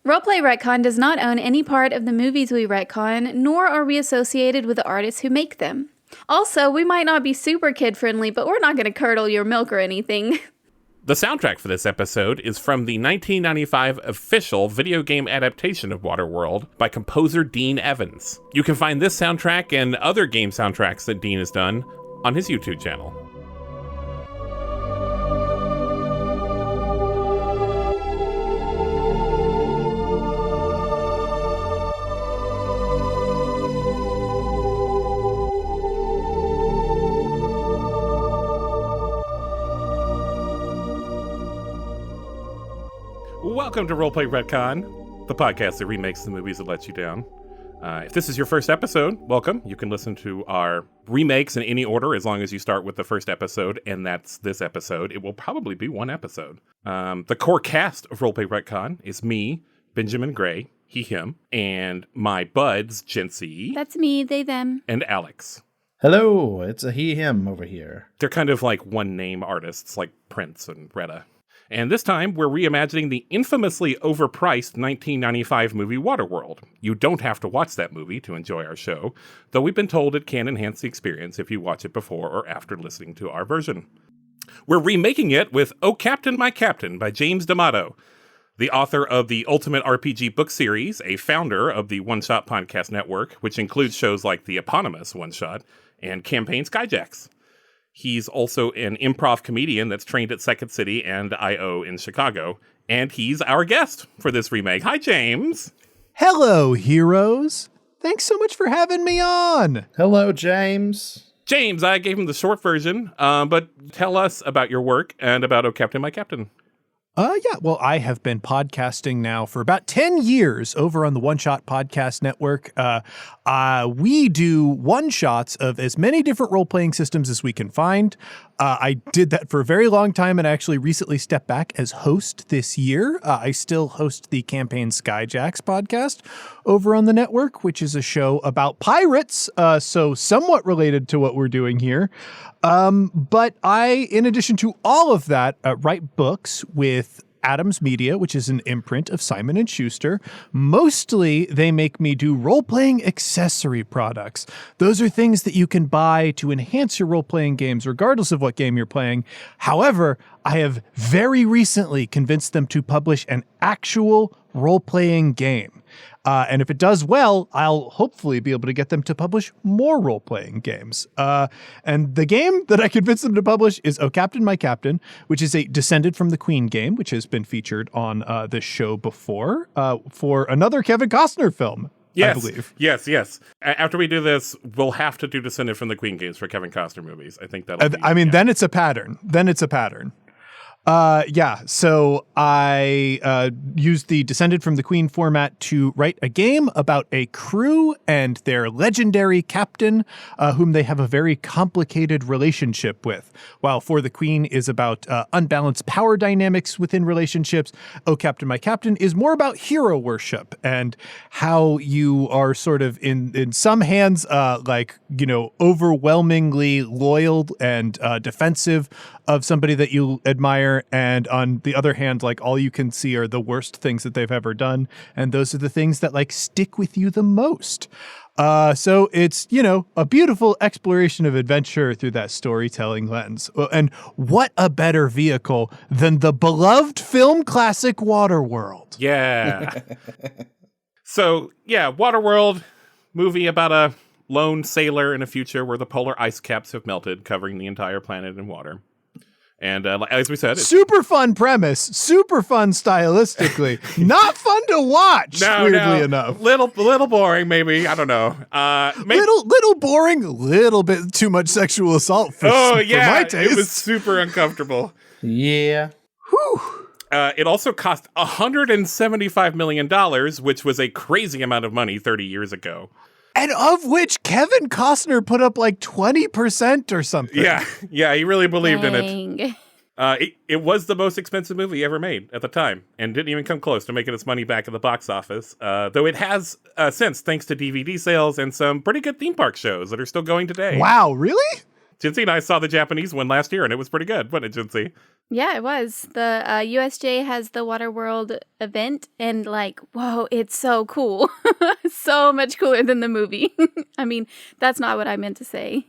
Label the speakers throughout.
Speaker 1: Roleplay Retcon does not own any part of the movies we retcon, nor are we associated with the artists who make them. Also, we might not be super kid-friendly, but we're not going to curdle your milk or anything.
Speaker 2: The soundtrack for this episode is from the 1995 official video game adaptation of Waterworld by composer Dean Evans. You can find this soundtrack and other game soundtracks that Dean has done on his YouTube channel. Welcome to Roleplay Retcon, the podcast that remakes the movies that let you down. If this is your first episode, welcome. You can listen to our remakes in any order as long as you start with the first episode, and that's this episode. It will probably be one episode. The core cast of Roleplay Retcon is me, Benjamin Gray, he, him, and my buds, Jency.
Speaker 1: That's me, they, them.
Speaker 2: And Alex.
Speaker 3: Hello, it's a he, him over here.
Speaker 2: They're kind of like one-name artists, like Prince and Retta. And this time, we're reimagining the infamously overpriced 1995 movie Waterworld. You don't have to watch that movie to enjoy our show, though we've been told it can enhance the experience if you watch it before or after listening to our version. We're remaking it with Oh Captain, My Captain by James D'Amato, the author of the Ultimate RPG book series, a founder of the One Shot Podcast Network, which includes shows like the eponymous One Shot and Campaign Skyjacks. He's also an improv comedian that's trained at Second City and I.O. in Chicago, and he's our guest for this remake. Hi, James.
Speaker 4: Hello, heroes. Thanks so much for having me on.
Speaker 3: Hello, James.
Speaker 2: James, I gave him the short version, but tell us about your work and about Oh Captain, My Captain.
Speaker 4: Well, I have been podcasting now for about 10 years over on the One Shot Podcast Network. We do one-shots of as many different role-playing systems as we can find. I did that for a very long time and actually recently stepped back as host this year. I still host the Campaign Skyjacks podcast over on the network, which is a show about pirates, so somewhat related to what we're doing here. But I, in addition to all of that, write books with Adams Media, which is an imprint of Simon & Schuster. Mostly, they make me do role-playing accessory products. Those are things that you can buy to enhance your role-playing games, regardless of what game you're playing. However, I have very recently convinced them to publish an actual role-playing game. And if it does well, I'll hopefully be able to get them to publish more role-playing games. And the game that I convinced them to publish is Oh Captain, My Captain, which is a Descended from the Queen game, which has been featured on this show before for another Kevin Costner film,
Speaker 2: yes,
Speaker 4: I believe.
Speaker 2: Yes. After we do this, we'll have to do Descended from the Queen games for Kevin Costner movies. I think that'll
Speaker 4: then it's a pattern. So I used the Descended from the Queen format to write a game about a crew and their legendary captain, whom they have a very complicated relationship with. While For the Queen is about unbalanced power dynamics within relationships, Oh Captain, My Captain is more about hero worship and how you are sort of in some hands, overwhelmingly loyal and defensive of somebody that you admire, and on the other hand, like, all you can see are the worst things that they've ever done, and those are the things that like stick with you the most. So it's, a beautiful exploration of adventure through that storytelling lens. And what a better vehicle than the beloved film classic Waterworld.
Speaker 2: Yeah. So, Waterworld, movie about a lone sailor in a future where the polar ice caps have melted, covering the entire planet in water. And as we said, it's
Speaker 4: super fun premise, super fun stylistically, not fun to watch. Weirdly enough,
Speaker 2: little boring, maybe. I don't know.
Speaker 4: Little boring, little bit too much sexual assault for my taste.
Speaker 2: It was super uncomfortable.
Speaker 3: Yeah.
Speaker 4: Whew.
Speaker 2: It also cost $175 million, which was a crazy amount of money 30 years ago.
Speaker 4: And of which Kevin Costner put up like 20% or something.
Speaker 2: Yeah, he really believed in
Speaker 1: Dang.
Speaker 2: it. It was the most expensive movie ever made at the time, and didn't even come close to making its money back at the box office, though it has since, thanks to DVD sales and some pretty good theme park shows that are still going today.
Speaker 4: Wow, really?
Speaker 2: Jinsey and I saw the Japanese one last year, and it was pretty good, wasn't it, Jinsey?
Speaker 1: Yeah, it was. The USJ has the Waterworld event, and whoa, it's so cool. So much cooler than the movie. I mean, that's not what I meant to say.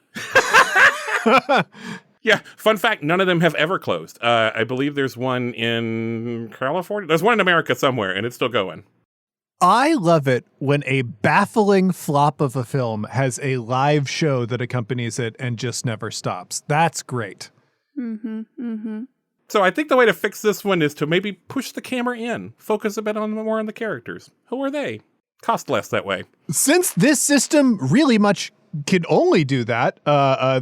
Speaker 2: Yeah, fun fact, none of them have ever closed. I believe there's one in California. There's one in America somewhere, and it's still going.
Speaker 4: I love it when a baffling flop of a film has a live show that accompanies it and just never stops. That's great.
Speaker 2: So I think the way to fix this one is to maybe push the camera in, focus a bit more on the characters. Who are they? Cost less that way.
Speaker 4: Since this system really much can only do that,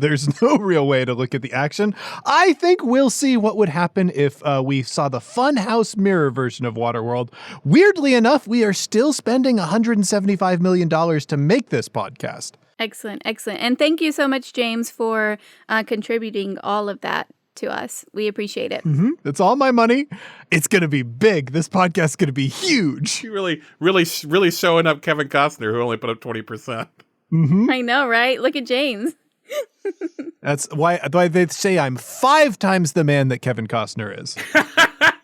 Speaker 4: there's no real way to look at the action. I think we'll see what would happen if we saw the Funhouse Mirror version of Waterworld. Weirdly enough, we are still spending $175 million to make this podcast.
Speaker 1: Excellent. And thank you so much, James, for contributing all of that to us. We appreciate it.
Speaker 4: It's all my money. It's going to be big. This podcast is going to be huge.
Speaker 2: You really showing up Kevin Costner, who only put up 20%.
Speaker 1: I know, right? Look at James.
Speaker 4: That's why they say I'm 5 times the man that Kevin Costner is.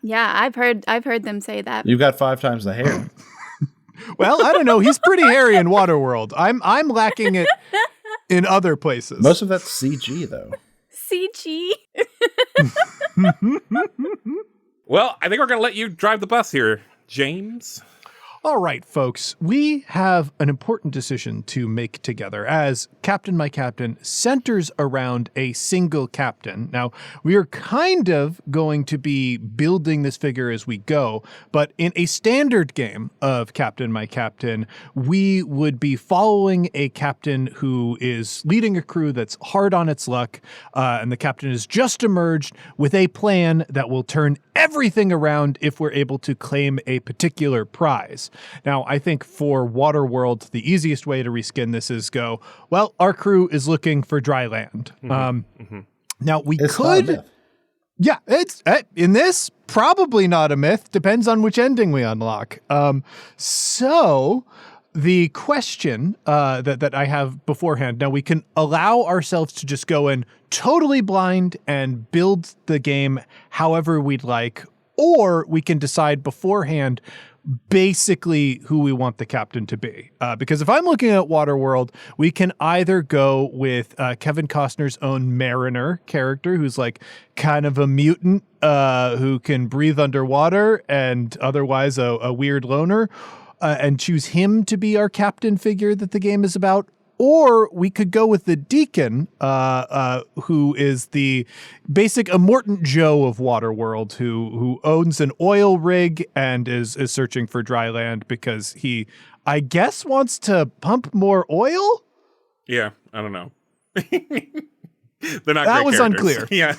Speaker 1: Yeah, I've heard them say that.
Speaker 3: You've got 5 times the hair.
Speaker 4: Well, I don't know. He's pretty hairy in Waterworld. I'm lacking it in other places.
Speaker 3: Most of that's CG, though.
Speaker 1: CG.
Speaker 2: Well, I think we're going to let you drive the bus here, James.
Speaker 4: All right, folks, we have an important decision to make together as Captain My Captain centers around a single captain. Now, we are kind of going to be building this figure as we go, but in a standard game of Captain My Captain, we would be following a captain who is leading a crew that's hard on its luck, and the captain has just emerged with a plan that will turn everything around if we're able to claim a particular prize. Now, I think for Waterworld, the easiest way to reskin this is go, well, our crew is looking for dry land. Now,
Speaker 3: It's not a myth.
Speaker 4: Yeah, it's in this, probably not a myth. Depends on which ending we unlock. So the question that I have beforehand, now we can allow ourselves to just go in totally blind and build the game however we'd like, or we can decide beforehand basically who we want the captain to be. Because if I'm looking at Waterworld, we can either go with Kevin Costner's own Mariner character, who's like kind of a mutant who can breathe underwater and otherwise a weird loner, and choose him to be our captain figure that the game is about. Or we could go with the Deacon, who is the basic Immortant Joe of Waterworld, who owns an oil rig and is searching for dry land because he, I guess, wants to pump more oil?
Speaker 2: Yeah, I don't know. They're not
Speaker 4: That
Speaker 2: great
Speaker 4: was
Speaker 2: characters.
Speaker 4: unclear.
Speaker 2: Yeah.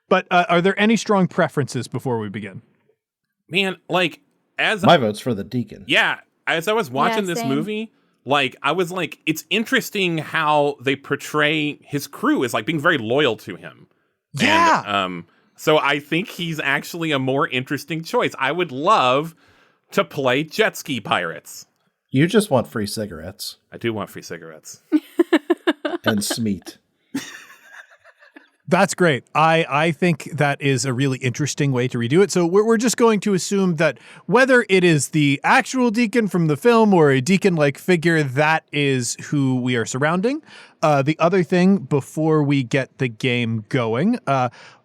Speaker 4: But are there any strong preferences before we begin?
Speaker 2: Man,
Speaker 3: My vote's for the Deacon.
Speaker 2: Yeah, as I was watching this
Speaker 1: same.
Speaker 2: movie, I was like, it's interesting how they portray his crew as being very loyal to him.
Speaker 4: Yeah.
Speaker 2: And, so I think he's actually a more interesting choice. I would love to play jet ski pirates.
Speaker 3: You just want free cigarettes
Speaker 2: I do want free cigarettes.
Speaker 3: and Smeat.
Speaker 4: That's great. I think that is a really interesting way to redo it. So we're just going to assume that whether it is the actual Deacon from the film or a Deacon-like figure, that is who we are surrounding. The other thing before we get the game going,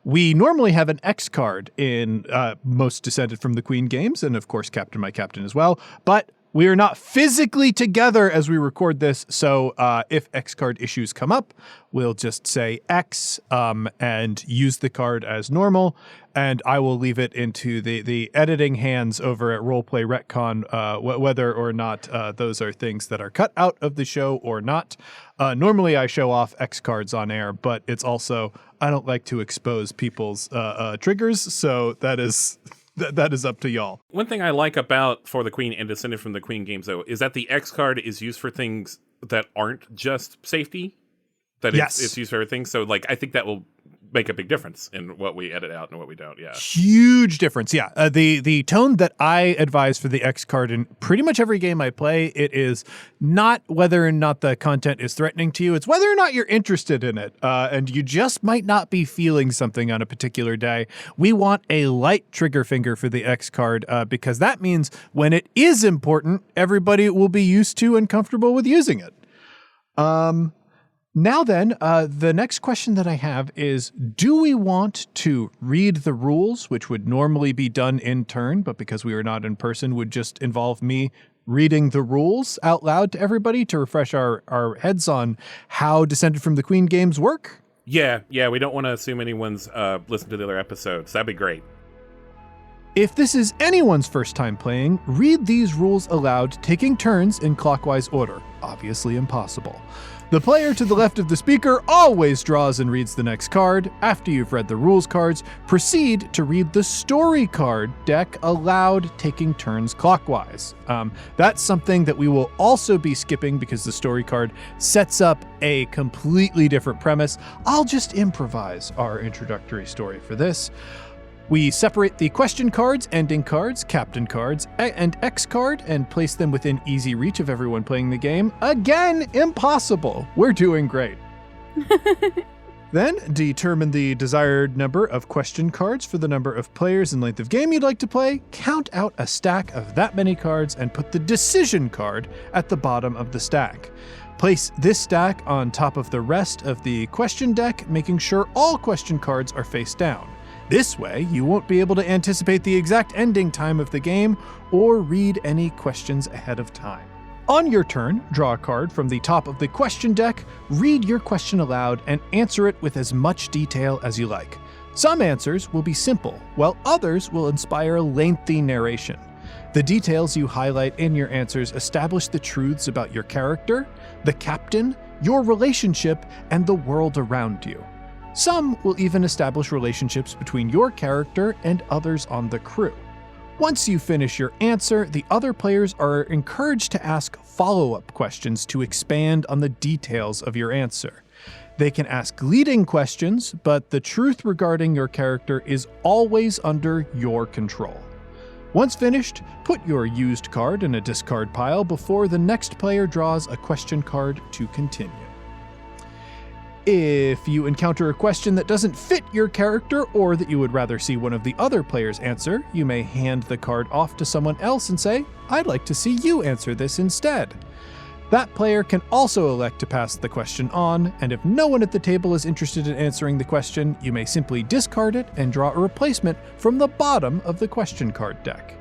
Speaker 4: we normally have an X card in most Descended from the Queen games, and of course Captain My Captain as well, but we are not physically together as we record this, so if X card issues come up, we'll just say X and use the card as normal, and I will leave it into the editing hands over at Roleplay Retcon, whether or not those are things that are cut out of the show or not. Normally I show off X cards on air, but it's also, I don't like to expose people's triggers, so that is up to y'all.
Speaker 2: One thing I like about For the Queen and Descended from the Queen games, though, is that the X card is used for things that aren't just safety. That
Speaker 4: Yes.
Speaker 2: it's used for everything. So, I think that will make a big difference in what we edit out and what we don't. Yeah.
Speaker 4: Huge difference. Yeah. The tone that I advise for the X card in pretty much every game I play, it is not whether or not the content is threatening to you. It's whether or not you're interested in it. And you just might not be feeling something on a particular day. We want a light trigger finger for the X card because that means when it is important, everybody will be used to and comfortable with using it. Now then, the next question that I have is, do we want to read the rules, which would normally be done in turn, but because we are not in person, would just involve me reading the rules out loud to everybody to refresh our heads on how Descended from the Queen games work?
Speaker 2: Yeah, we don't want to assume anyone's listened to the other episodes. That'd be great.
Speaker 4: If this is anyone's first time playing, read these rules aloud, taking turns in clockwise order. Obviously impossible. The player to the left of the speaker always draws and reads the next card. After you've read the rules cards, proceed to read the story card deck aloud, taking turns clockwise. That's something that we will also be skipping because the story card sets up a completely different premise. I'll just improvise our introductory story for this. We separate the question cards, ending cards, captain cards, and X card and place them within easy reach of everyone playing the game. Again, impossible. We're doing great. Then determine the desired number of question cards for the number of players and length of game you'd like to play. Count out a stack of that many cards and put the decision card at the bottom of the stack. Place this stack on top of the rest of the question deck, making sure all question cards are face down. This way, you won't be able to anticipate the exact ending time of the game or read any questions ahead of time. On your turn, draw a card from the top of the question deck, read your question aloud, and answer it with as much detail as you like. Some answers will be simple, while others will inspire a lengthy narration. The details you highlight in your answers establish the truths about your character, the captain, your relationship, and the world around you. Some will even establish relationships between your character and others on the crew. Once you finish your answer, the other players are encouraged to ask follow-up questions to expand on the details of your answer. They can ask leading questions, but the truth regarding your character is always under your control. Once finished, put your used card in a discard pile before the next player draws a question card to continue. If you encounter a question that doesn't fit your character or that you would rather see one of the other players answer, you may hand the card off to someone else and say, "I'd like to see you answer this instead." That player can also elect to pass the question on, and if no one at the table is interested in answering the question, you may simply discard it and draw a replacement from the bottom of the question card deck.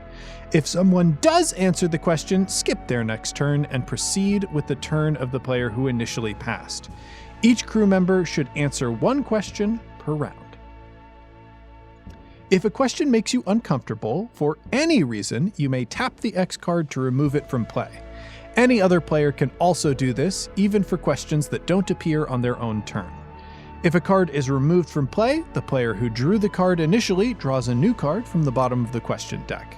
Speaker 4: If someone does answer the question, skip their next turn and proceed with the turn of the player who initially passed. Each crew member should answer one question per round. If a question makes you uncomfortable for any reason, you may tap the X card to remove it from play. Any other player can also do this, even for questions that don't appear on their own turn. If a card is removed from play, the player who drew the card initially draws a new card from the bottom of the question deck.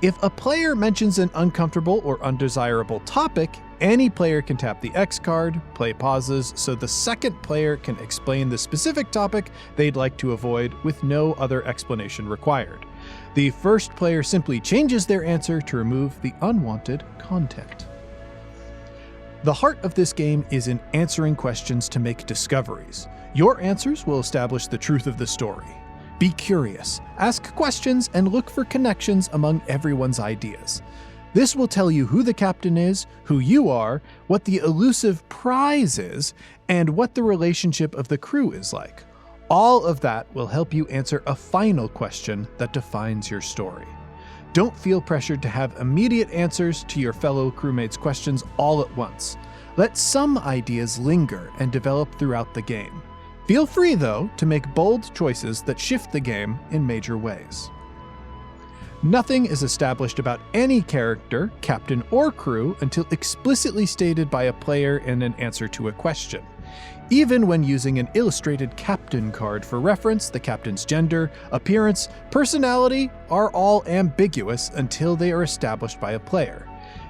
Speaker 4: If a player mentions an uncomfortable or undesirable topic, any player can tap the X card, play pauses, so the second player can explain the specific topic they'd like to avoid with no other explanation required. The first player simply changes their answer to remove the unwanted content. The heart of this game is in answering questions to make discoveries. Your answers will establish the truth of the story. Be curious, ask questions, and look for connections among everyone's ideas. This will tell you who the captain is, who you are, what the elusive prize is, and what the relationship of the crew is like. All of that will help you answer a final question that defines your story. Don't feel pressured to have immediate answers to your fellow crewmates' questions all at once. Let some ideas linger and develop throughout the game. Feel free, though, to make bold choices that shift the game in major ways. Nothing is established about any character, captain, or crew until explicitly stated by a player in an answer to a question. Even when using an illustrated captain card for reference, the captain's gender, appearance, personality are all ambiguous until they are established by a player.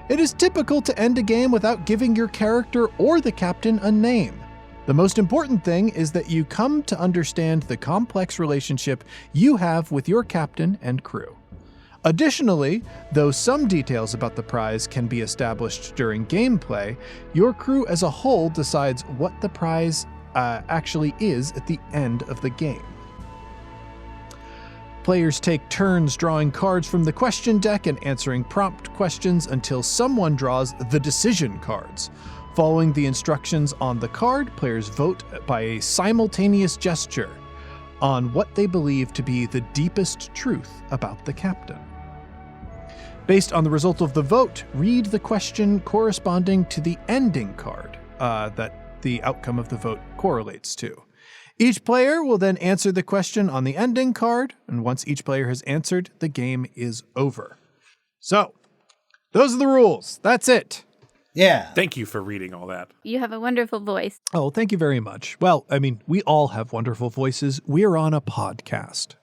Speaker 4: It is typical to end a game without giving your character or the captain a name. The most important thing is that you come to understand the complex relationship you have with your captain and crew. Additionally, though some details about the prize can be established during gameplay, your crew as a whole decides what the prize actually is at the end of the game. Players take turns drawing cards from the question deck and answering prompt questions until someone draws the decision cards. Following the instructions on the card, players vote by a simultaneous gesture on what they believe to be the deepest truth about the captain. Based on the result of the vote, read the question corresponding to the ending card that the outcome of the vote correlates to. Each player will then answer the question on the ending card, and once each player has answered, the game is over. So, those are the rules. That's it.
Speaker 3: Yeah.
Speaker 2: Thank you for reading all that.
Speaker 1: You have a wonderful voice.
Speaker 4: Oh, thank you very much. Well, I mean, we all have wonderful voices. We're on a podcast.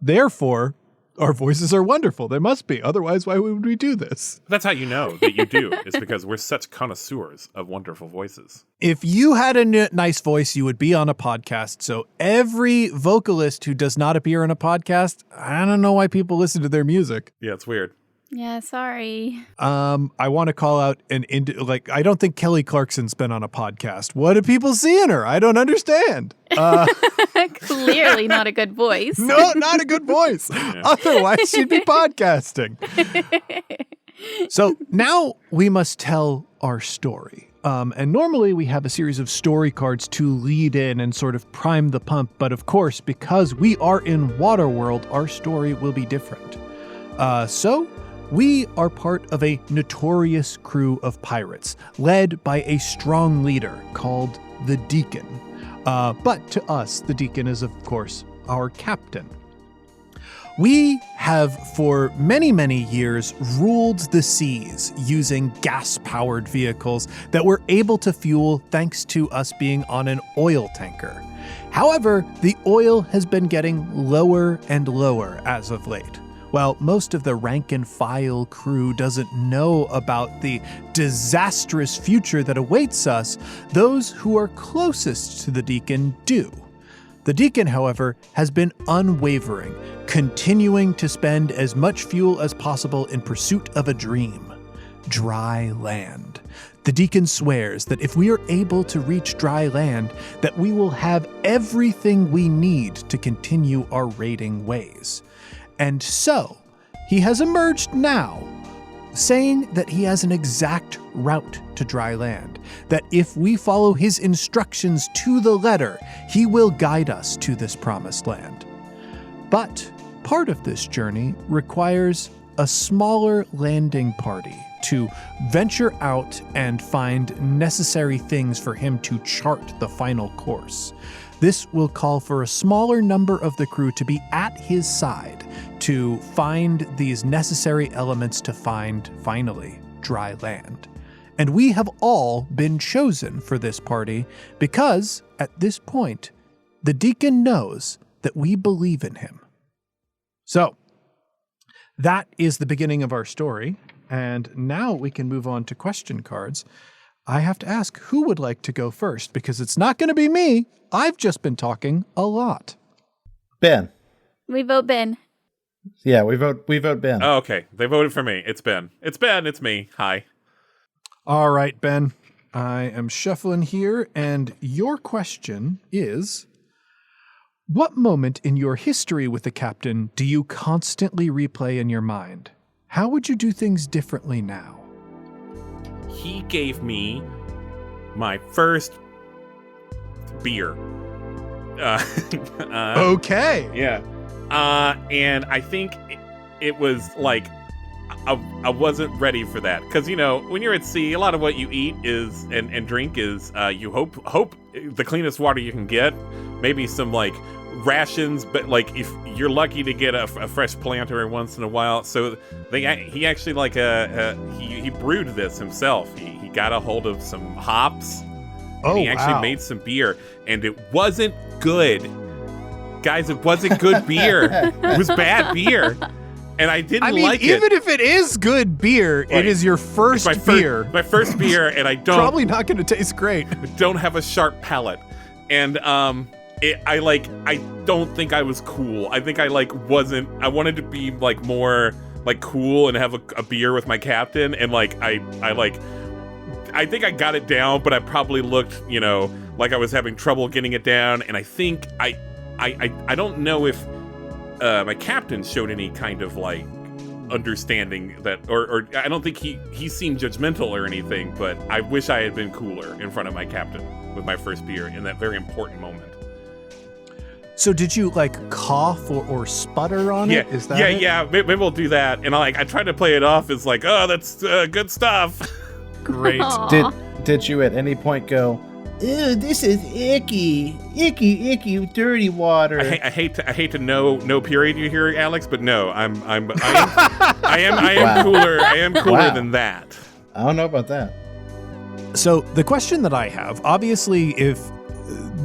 Speaker 4: Therefore, our voices are wonderful. They must be. Otherwise, why would we do this?
Speaker 2: That's how you know that you do, is because we're such connoisseurs of wonderful voices.
Speaker 4: If you had a nice voice, you would be on a podcast. So every vocalist who does not appear on a podcast, I don't know why people listen to their music.
Speaker 2: Yeah, it's weird.
Speaker 1: Yeah, sorry.
Speaker 4: I want to call out I don't think Kelly Clarkson's been on a podcast. What do people see in her? I don't understand.
Speaker 1: Clearly not a good voice.
Speaker 4: No, not a good voice. Yeah. Otherwise, she'd be podcasting. So now we must tell our story. And normally we have a series of story cards to lead in and sort of prime the pump. But of course, because we are in Waterworld, our story will be different. So we are part of a notorious crew of pirates, led by a strong leader called the Deacon. But to us, the Deacon is, of course, our captain. We have, for many, many years, ruled the seas using gas-powered vehicles that were able to fuel thanks to us being on an oil tanker. However, the oil has been getting lower and lower as of late. While most of the rank-and-file crew doesn't know about the disastrous future that awaits us, those who are closest to the Deacon do. The Deacon, however, has been unwavering, continuing to spend as much fuel as possible in pursuit of a dream: dry land. The Deacon swears that if we are able to reach dry land, that we will have everything we need to continue our raiding ways. And so, he has emerged now, saying that he has an exact route to dry land, that if we follow his instructions to the letter, he will guide us to this promised land. But part of this journey requires a smaller landing party to venture out and find necessary things for him to chart the final course. This will call for a smaller number of the crew to be at his side to find these necessary elements to find, finally, dry land. And we have all been chosen for this party because, at this point, the Deacon knows that we believe in him. So, that is the beginning of our story, and now we can move on to question cards. I have to ask, who would like to go first? Because it's not going to be me. I've just been talking a lot.
Speaker 3: Ben.
Speaker 1: We vote Ben.
Speaker 3: Yeah, we vote Ben.
Speaker 2: Oh, okay. They voted for me. It's Ben. It's Ben. It's me. Hi.
Speaker 4: All right, Ben. I am shuffling here, and your question is, what moment in your history with the captain do you constantly replay in your mind? How would you do things differently now?
Speaker 2: He gave me my first beer.
Speaker 4: Okay.
Speaker 2: Yeah. And I think it was like I wasn't ready for that because, you know, when you're at sea, a lot of what you eat is and drink is you hope the cleanest water you can get, maybe some like rations, but like if you're lucky to get a fresh plant every once in a while. So he actually like he brewed this himself. He got a hold of some hops. And he actually made some beer, and it wasn't good. Guys, it wasn't good beer. It was bad beer. and I didn't
Speaker 4: I mean,
Speaker 2: like it.
Speaker 4: even if it is good beer, it is your first beer.
Speaker 2: My first beer, and I don't
Speaker 4: probably not going to taste great.
Speaker 2: Don't have a sharp palate, and I don't think I was cool. I think I wasn't. I wanted to be more cool and have a beer with my captain, and I think I got it down, but I probably looked like I was having trouble getting it down, and I think I don't know if my captain showed any kind of understanding that, or I don't think he seemed judgmental or anything, but I wish I had been cooler in front of my captain with my first beer in that very important moment.
Speaker 4: So did you cough or sputter on it? Is that it?
Speaker 2: Yeah, maybe we'll do that. And I tried to play it off as oh, that's good stuff.
Speaker 4: Great.
Speaker 3: Did you at any point go, ew, this is icky, dirty water?
Speaker 2: I hate to know period you hear, Alex, but no, I am
Speaker 3: Wow.
Speaker 2: cooler. I am cooler
Speaker 3: Wow.
Speaker 2: than that.
Speaker 3: I don't know about that.
Speaker 4: So the question that I have, obviously, if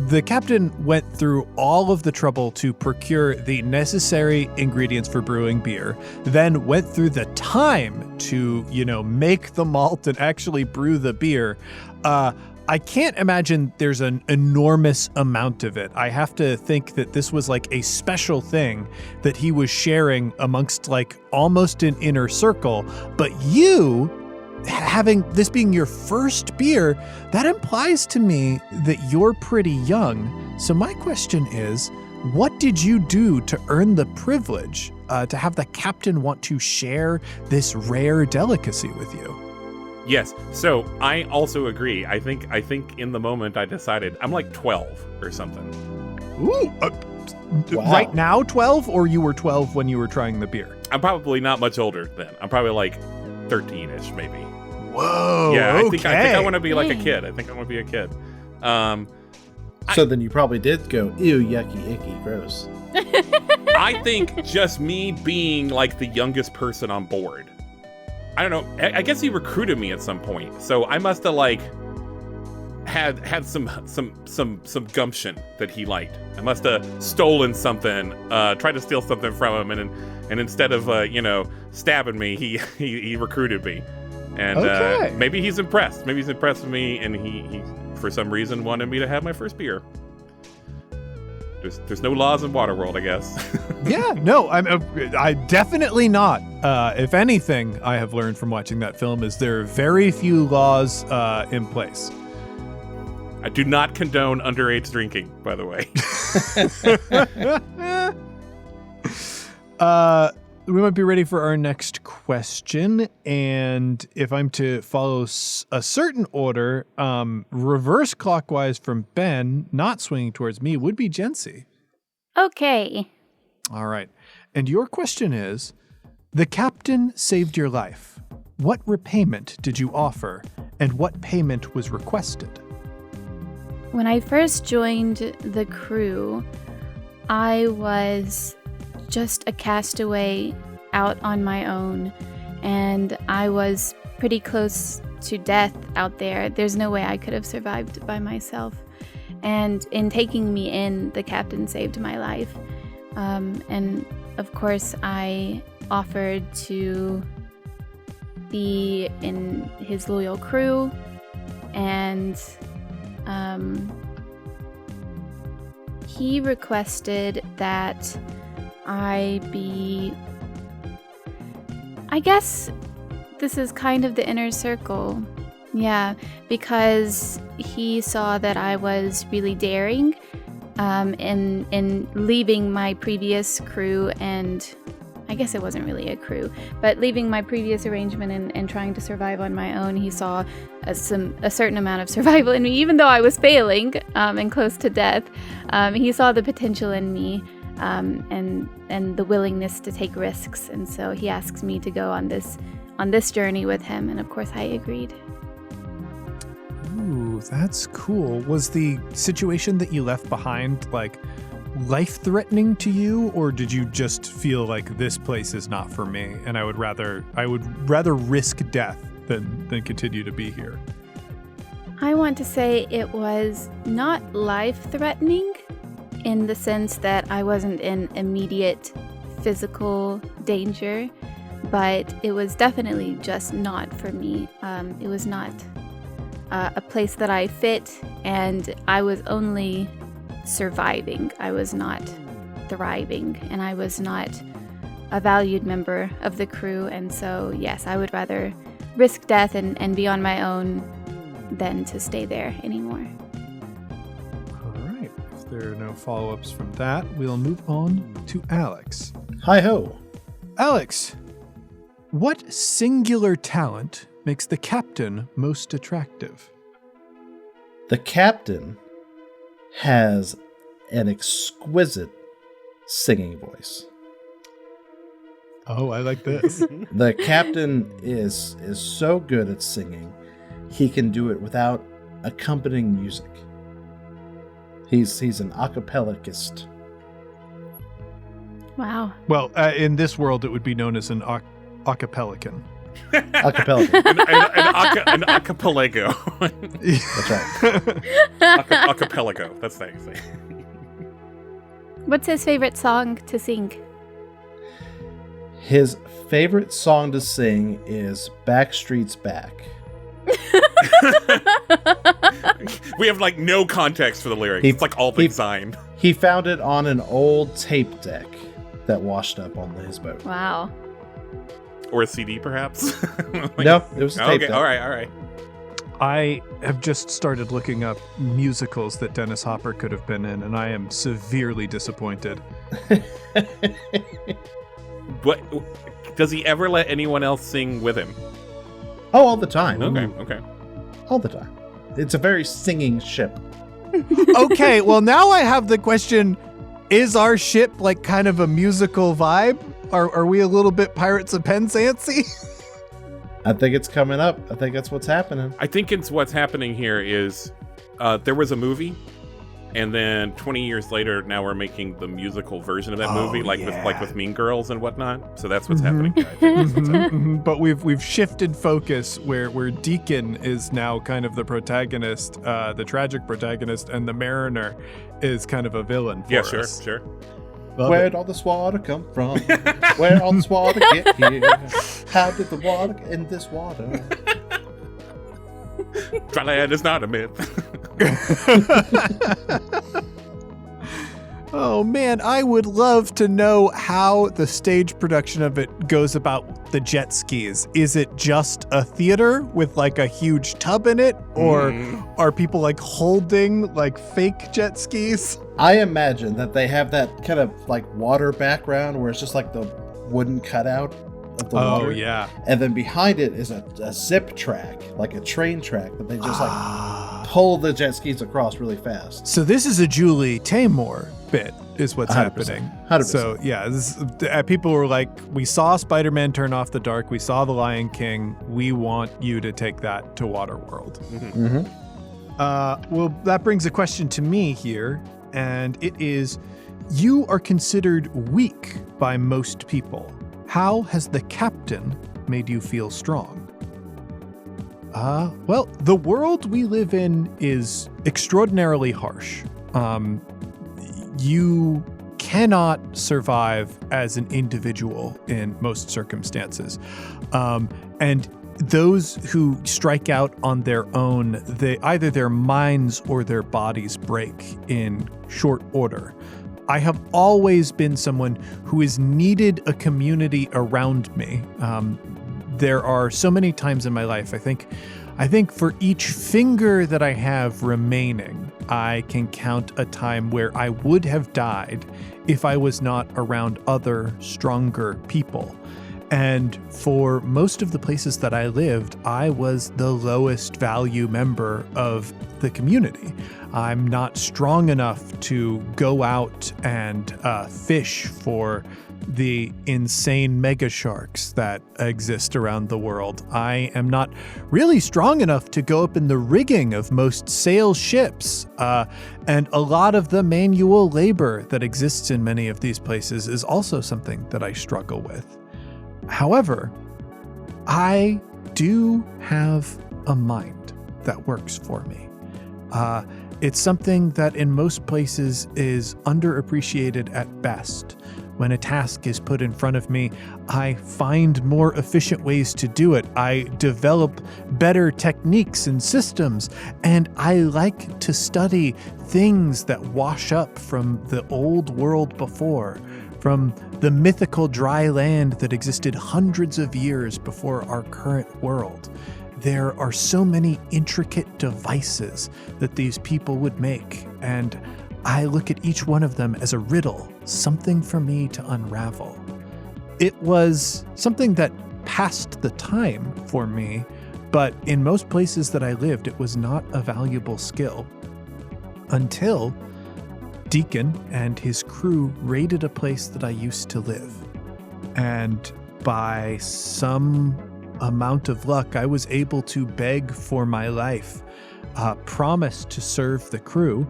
Speaker 4: the captain went through all of the trouble to procure the necessary ingredients for brewing beer, then went through the time to, make the malt and actually brew the beer, I can't imagine there's an enormous amount of it. I have to think that this was a special thing that he was sharing amongst almost an inner circle. But you, having this being your first beer, that implies to me that you're pretty young. So my question is, what did you do to earn the privilege to have the captain want to share this rare delicacy with you?
Speaker 2: Yes, so I also agree. I think in the moment I decided I'm 12 or something.
Speaker 4: Ooh,
Speaker 3: Wow.
Speaker 4: Right now 12, or you were 12 when you were trying the beer?
Speaker 2: I'm probably not much older then. I'm probably 13-ish maybe.
Speaker 4: Whoa.
Speaker 2: Yeah, I think
Speaker 4: okay.
Speaker 2: I want to be a kid. I think I want to be a kid.
Speaker 3: So then you probably did go, ew, yucky, icky, gross.
Speaker 2: I think just me being the youngest person on board. I don't know. I guess he recruited me at some point, so I must have had some gumption that he liked. I must have stolen something, tried to steal something from him, and instead of stabbing me, he recruited me. And
Speaker 4: Okay.
Speaker 2: maybe he's impressed. Maybe he's impressed with me, and he for some reason wanted me to have my first beer. There's no laws in Waterworld, I guess.
Speaker 4: Yeah, no, I definitely not. If anything, I have learned from watching that film is there are very few laws in place.
Speaker 2: I do not condone underage drinking, by the way.
Speaker 4: We might be ready for our next question. And if I'm to follow a certain order, reverse clockwise from Ben, not swinging towards me, would be Jency.
Speaker 1: Okay.
Speaker 4: All right. And your question is, the captain saved your life. What repayment did you offer, and what payment was requested?
Speaker 1: When I first joined the crew, I was just a castaway out on my own, and I was pretty close to death out there. There's no way I could have survived by myself. And in taking me in, the captain saved my life. And of course, I offered to be in his loyal crew, and he requested that I be, I guess this is kind of the inner circle. Yeah, because he saw that I was really daring in leaving my previous crew, and I guess it wasn't really a crew, but leaving my previous arrangement and trying to survive on my own. He saw a certain amount of survival in me, even though I was failing and close to death. He saw the potential in me and the willingness to take risks, and so he asked me to go on this journey with him, and of course I agreed.
Speaker 4: Ooh, that's cool. Was the situation that you left behind life-threatening to you, or did you just feel like this place is not for me and I would rather risk death than continue to be here?
Speaker 1: I want to say it was not life-threatening in the sense that I wasn't in immediate physical danger, but it was definitely just not for me. It was not a place that I fit, and I was only surviving. I was not thriving, and I was not a valued member of the crew. And so, yes, I would rather risk death and be on my own than to stay there anymore.
Speaker 4: All right. If there are no follow-ups from that, we'll move on to Alex.
Speaker 3: Hi-ho.
Speaker 4: Alex, what singular talent makes the captain most attractive?
Speaker 3: The captain has an exquisite singing voice.
Speaker 4: Oh, I like this.
Speaker 3: The captain is so good at singing, he can do it without accompanying music. He's an acapellicist.
Speaker 1: Wow.
Speaker 4: Well, in this world, it would be known as an acapellican.
Speaker 3: Acapella.
Speaker 2: An acapelago.
Speaker 3: That's right.
Speaker 2: Acapelago. That's how you say.
Speaker 1: What's his favorite song to sing?
Speaker 3: His favorite song to sing is Backstreet's Back.
Speaker 2: We have like no context for the lyrics. It's like all design.
Speaker 3: He found it on an old tape deck that washed up on his boat.
Speaker 1: Wow.
Speaker 2: Or a CD, perhaps?
Speaker 3: No, it was a tape deck.
Speaker 2: All right.
Speaker 4: I have just started looking up musicals that Dennis Hopper could have been in, and I am severely disappointed.
Speaker 2: What does he ever let anyone else sing with him?
Speaker 3: Oh, all the time.
Speaker 2: Okay.
Speaker 3: All the time. It's a very singing ship.
Speaker 4: Okay, well, now I have the question, is our ship like kind of a musical vibe? Are we a little bit Pirates of Penzance?
Speaker 3: I think it's coming up. I think that's what's happening.
Speaker 2: I think it's what's happening here is there was a movie, and then 20 years later, now we're making the musical version of that movie, with Mean Girls and whatnot. So that's what's happening here. I think that's what's happening.
Speaker 4: But we've shifted focus where Deacon is now kind of the protagonist, the tragic protagonist, and the Mariner is kind of a villain for us.
Speaker 2: Sure.
Speaker 3: Where'd all this water come from? Where'd all this water get here? How did the water get in this water?
Speaker 2: Dry land is not a myth.
Speaker 4: Oh man, I would love to know how the stage production of it goes about the jet skis. Is it just a theater with like a huge tub in it? Or are people like holding like fake jet skis?
Speaker 3: I imagine that they have that kind of like water background where it's just like the wooden cutout of the water.
Speaker 4: Oh, yeah.
Speaker 3: And then behind it is a zip track, like a train track that they just like pull the jet skis across really fast.
Speaker 4: So this is a Julie Taymor bit is what's
Speaker 3: 100%,
Speaker 4: happening.
Speaker 3: 100%.
Speaker 4: So yeah, people were like, we saw Spider-Man turn off the dark. We saw The Lion King. We want you to take that to Waterworld. Well, that brings a question to me here. And it is, you are considered weak by most people. How has the captain made you feel strong? Well, the world we live in is extraordinarily harsh. You cannot survive as an individual in most circumstances. And those who strike out on their own, either their minds or their bodies break in short order. I have always been someone who has needed a community around me. There are so many times in my life, I think for each finger that I have remaining, I can count a time where I would have died if I was not around other, stronger people. And for most of the places that I lived, I was the lowest value member of the community. I'm not strong enough to go out and fish for the insane mega sharks that exist around the world. I am not really strong enough to go up in the rigging of most sail ships. And a lot of the manual labor that exists in many of these places is also something that I struggle with. However, I do have a mind that works for me. It's something that in most places is underappreciated at best, When a task is put in front of me, I find more efficient ways to do it. I develop better techniques and systems, and I like to study things that wash up from the old world before, from the mythical dry land that existed hundreds of years before our current world. There are so many intricate devices that these people would make, and I look at each one of them as a riddle, something for me to unravel. It was something that passed the time for me, but in most places that I lived, it was not a valuable skill. Until Deacon and his crew raided a place that I used to live. And by some amount of luck, I was able to beg for my life, promise to serve the crew,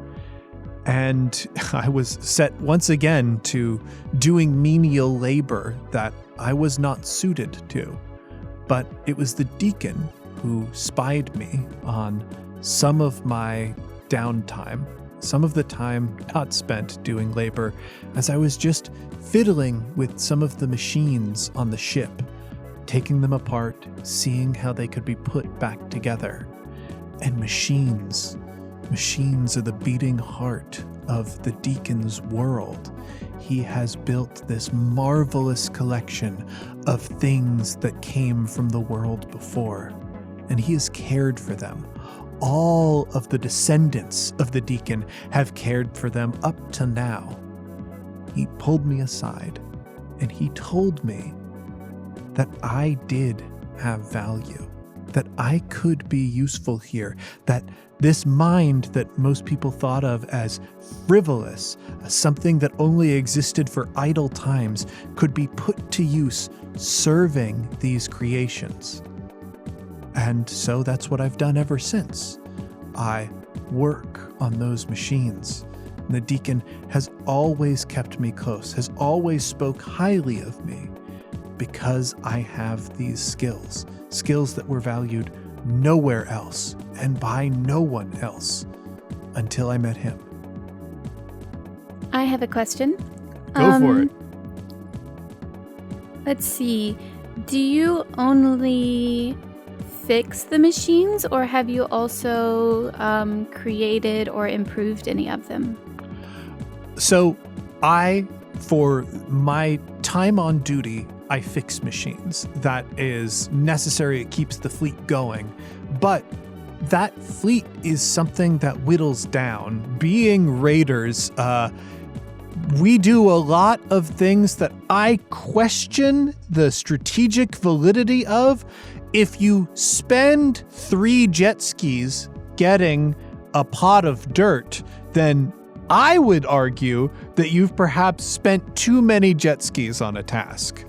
Speaker 4: and I was set once again to doing menial labor that I was not suited to. But it was the Deacon who spied me on some of my downtime, some of the time not spent doing labor, as I was just fiddling with some of the machines on the ship, taking them apart, seeing how they could be put back together. And machines are the beating heart of the Deacon's world. He has built this marvelous collection of things that came from the world before, and he has cared for them. All of the descendants of the Deacon have cared for them up to now. He pulled me aside, and he told me that I did have value, that I could be useful here, that this mind that most people thought of as frivolous, as something that only existed for idle times, could be put to use serving these creations. And so that's what I've done ever since. I work on those machines. And the Deacon has always kept me close, has always spoke highly of me, because I have these skills that were valued nowhere else and by no one else until I met him.
Speaker 1: I have a question.
Speaker 4: Go for it.
Speaker 1: Let's see. Do you only fix the machines, or have you also created or improved any of them?
Speaker 4: So for my time on duty, I fix machines. That is necessary. It keeps the fleet going. But that fleet is something that whittles down. Being raiders, we do a lot of things that I question the strategic validity of. If you spend 3 jet skis getting a pot of dirt, then I would argue that you've perhaps spent too many jet skis on a task.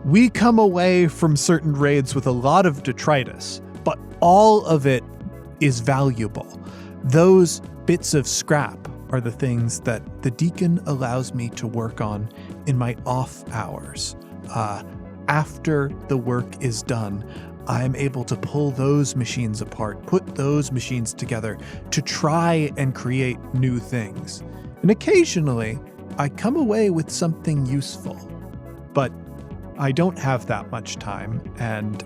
Speaker 4: We come away from certain raids with a lot of detritus, but all of it is valuable. Those bits of scrap are the things that the Deacon allows me to work on in my off hours. After the work is done, I'm able to pull those machines apart, put those machines together to try and create new things. And occasionally, I come away with something useful. But I don't have that much time, and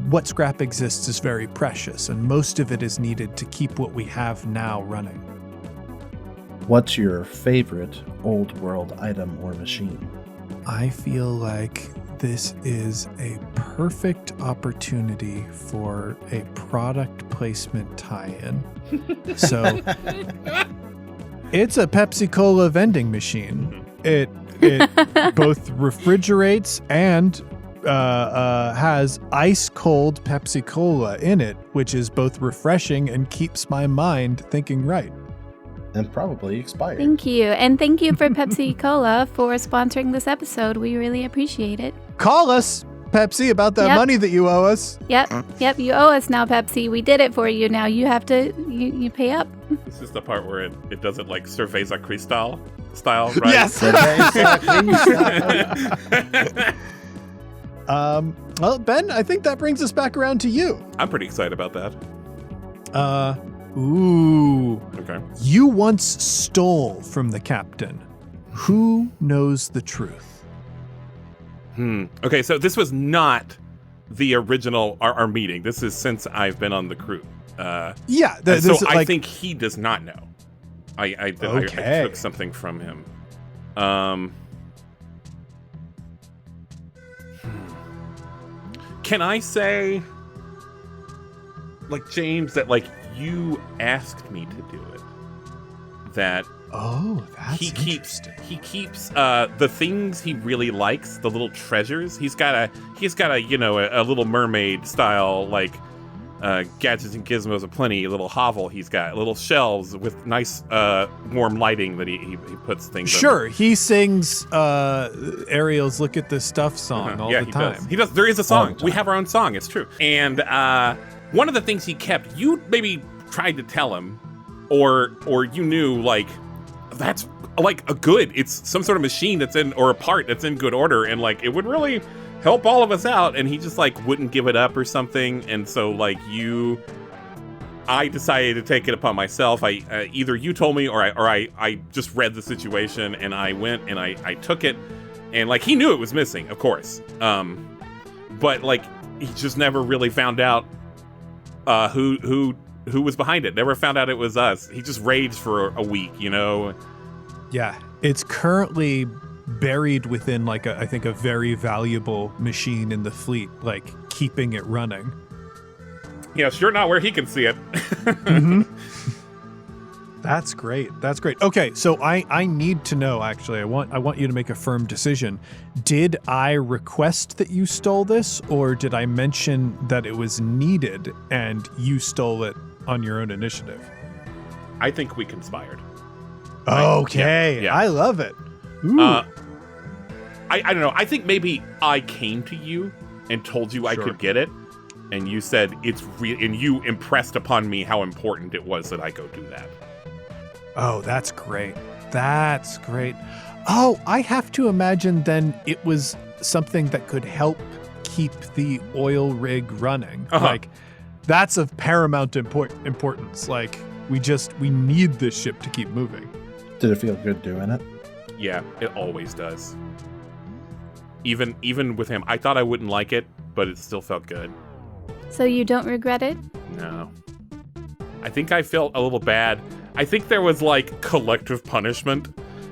Speaker 4: what scrap exists is very precious, and most of it is needed to keep what we have now running.
Speaker 3: What's your favorite old world item or machine?
Speaker 4: I feel like this is a perfect opportunity for a product placement tie-in. So it's a Pepsi Cola vending machine. It both refrigerates and has ice cold Pepsi Cola in it, which is both refreshing and keeps my mind thinking right.
Speaker 3: And probably expired.
Speaker 1: Thank you. And thank you for Pepsi Cola for sponsoring this episode. We really appreciate it.
Speaker 4: Call us, Pepsi, about that money that you owe us.
Speaker 1: Yep. You owe us now, Pepsi. We did it for you. Now you have to, you pay up.
Speaker 2: This is the part where it does it like Cerveza Cristal style, right?
Speaker 4: Yes. Well, Ben, I think that brings us back around to you.
Speaker 2: I'm pretty excited about that.
Speaker 4: Ooh.
Speaker 2: Okay.
Speaker 4: You once stole from the captain. Who knows the truth?
Speaker 2: Okay, so this was not the original our meeting. This is since I've been on the crew.
Speaker 4: Yeah.
Speaker 2: So I think he does not know. I took something from him. Can I say, like, James, that, like, you asked me to do it? That
Speaker 4: that's
Speaker 2: he keeps the things he really likes, the little treasures. He's got a a Little Mermaid style, like, gadgets and gizmos aplenty, a little hovel. He's got little shelves with nice warm lighting that he puts things in.
Speaker 4: Sure, he sings Ariel's Look at This Stuff song all the time.
Speaker 2: He does. There is a song. We have our own song, it's true. And one of the things he kept, you maybe tried to tell him, or you knew, like, that's like it's some sort of machine that's in, or a part that's in good order, and like it would really help all of us out, and he just like wouldn't give it up or something. And so like I decided to take it upon myself. I either you told me or I just read the situation, and I went and I took it, and like he knew it was missing, of course, but like he just never really found out who was behind it. Never found out it was us. He just raged for a week, you know.
Speaker 4: Yeah, it's currently buried within like I think a very valuable machine in the fleet, like keeping it running.
Speaker 2: Yeah, sure, not where he can see it.
Speaker 4: Mm-hmm. That's great. Okay, so I need to know, actually. I want you to make a firm decision. Did I request that you stole this, or did I mention that it was needed and you stole it on your own initiative?
Speaker 2: I think we conspired.
Speaker 4: Okay, yeah. I love it. Ooh.
Speaker 2: I don't know. I think maybe I came to you and told you I could get it, and you said it's real, and you impressed upon me how important it was that I go do that.
Speaker 4: Oh, that's great. That's great. Oh, I have to imagine then it was something that could help keep the oil rig running.
Speaker 2: Uh-huh.
Speaker 4: Like, that's of paramount importance. Like, we need this ship to keep moving.
Speaker 3: Did it feel good doing it?
Speaker 2: Yeah, it always does. Even with him, I thought I wouldn't like it, but it still felt good.
Speaker 1: So you don't regret it?
Speaker 2: No. I think I felt a little bad. I think there was like collective punishment,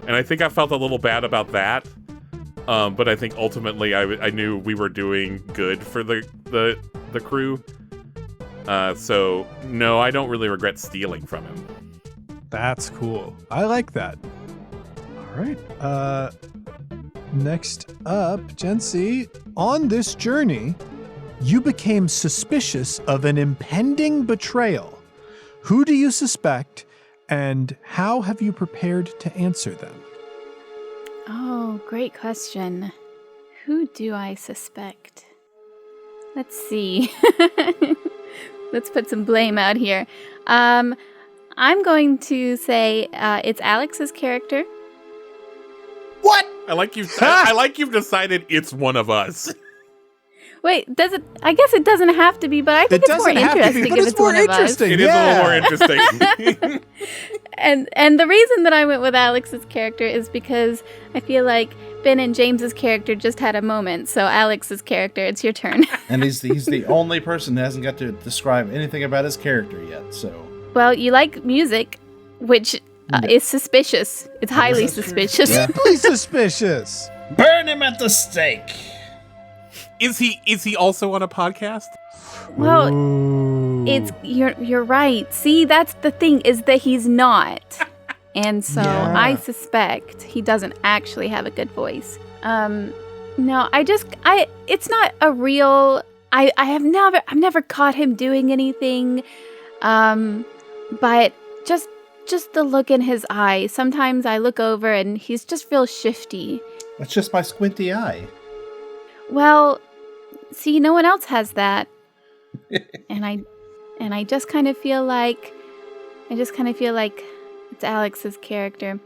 Speaker 2: and I think I felt a little bad about that. But I think ultimately I knew we were doing good for the crew. So no, I don't really regret stealing from him.
Speaker 4: That's cool. I like that. All right. Next up, Jency, on this journey, you became suspicious of an impending betrayal. Who do you suspect, and how have you prepared to answer them?
Speaker 1: Oh, great question. Who do I suspect? Let's see. Let's put some blame out here. I'm going to say it's Alex's character.
Speaker 3: What?
Speaker 2: I like you've decided it's one of us.
Speaker 1: Wait, does it? I guess it doesn't have to be, but I think it's more interesting if it's one of us.
Speaker 2: It is a little more interesting.
Speaker 1: And the reason that I went with Alex's character is because I feel like Ben and James's character just had a moment. So Alex's character, it's your turn.
Speaker 3: And he's the only person that hasn't got to describe anything about his character yet. So.
Speaker 1: Well, you like music, which is suspicious. It's highly suspicious.
Speaker 3: Yeah.
Speaker 4: Deeply suspicious.
Speaker 3: Burn him at the stake.
Speaker 2: Is he also on a podcast?
Speaker 1: Well,
Speaker 4: Ooh.
Speaker 1: it's you're right. See, that's the thing, is that he's not. And so
Speaker 4: Yeah.
Speaker 1: I suspect he doesn't actually have a good voice. No, it's not a real, I've never caught him doing anything. But just the look in his eye. Sometimes I look over and he's just real shifty.
Speaker 3: That's just my squinty eye.
Speaker 1: Well, see, no one else has that. and I just kind of feel like it's Alex's character.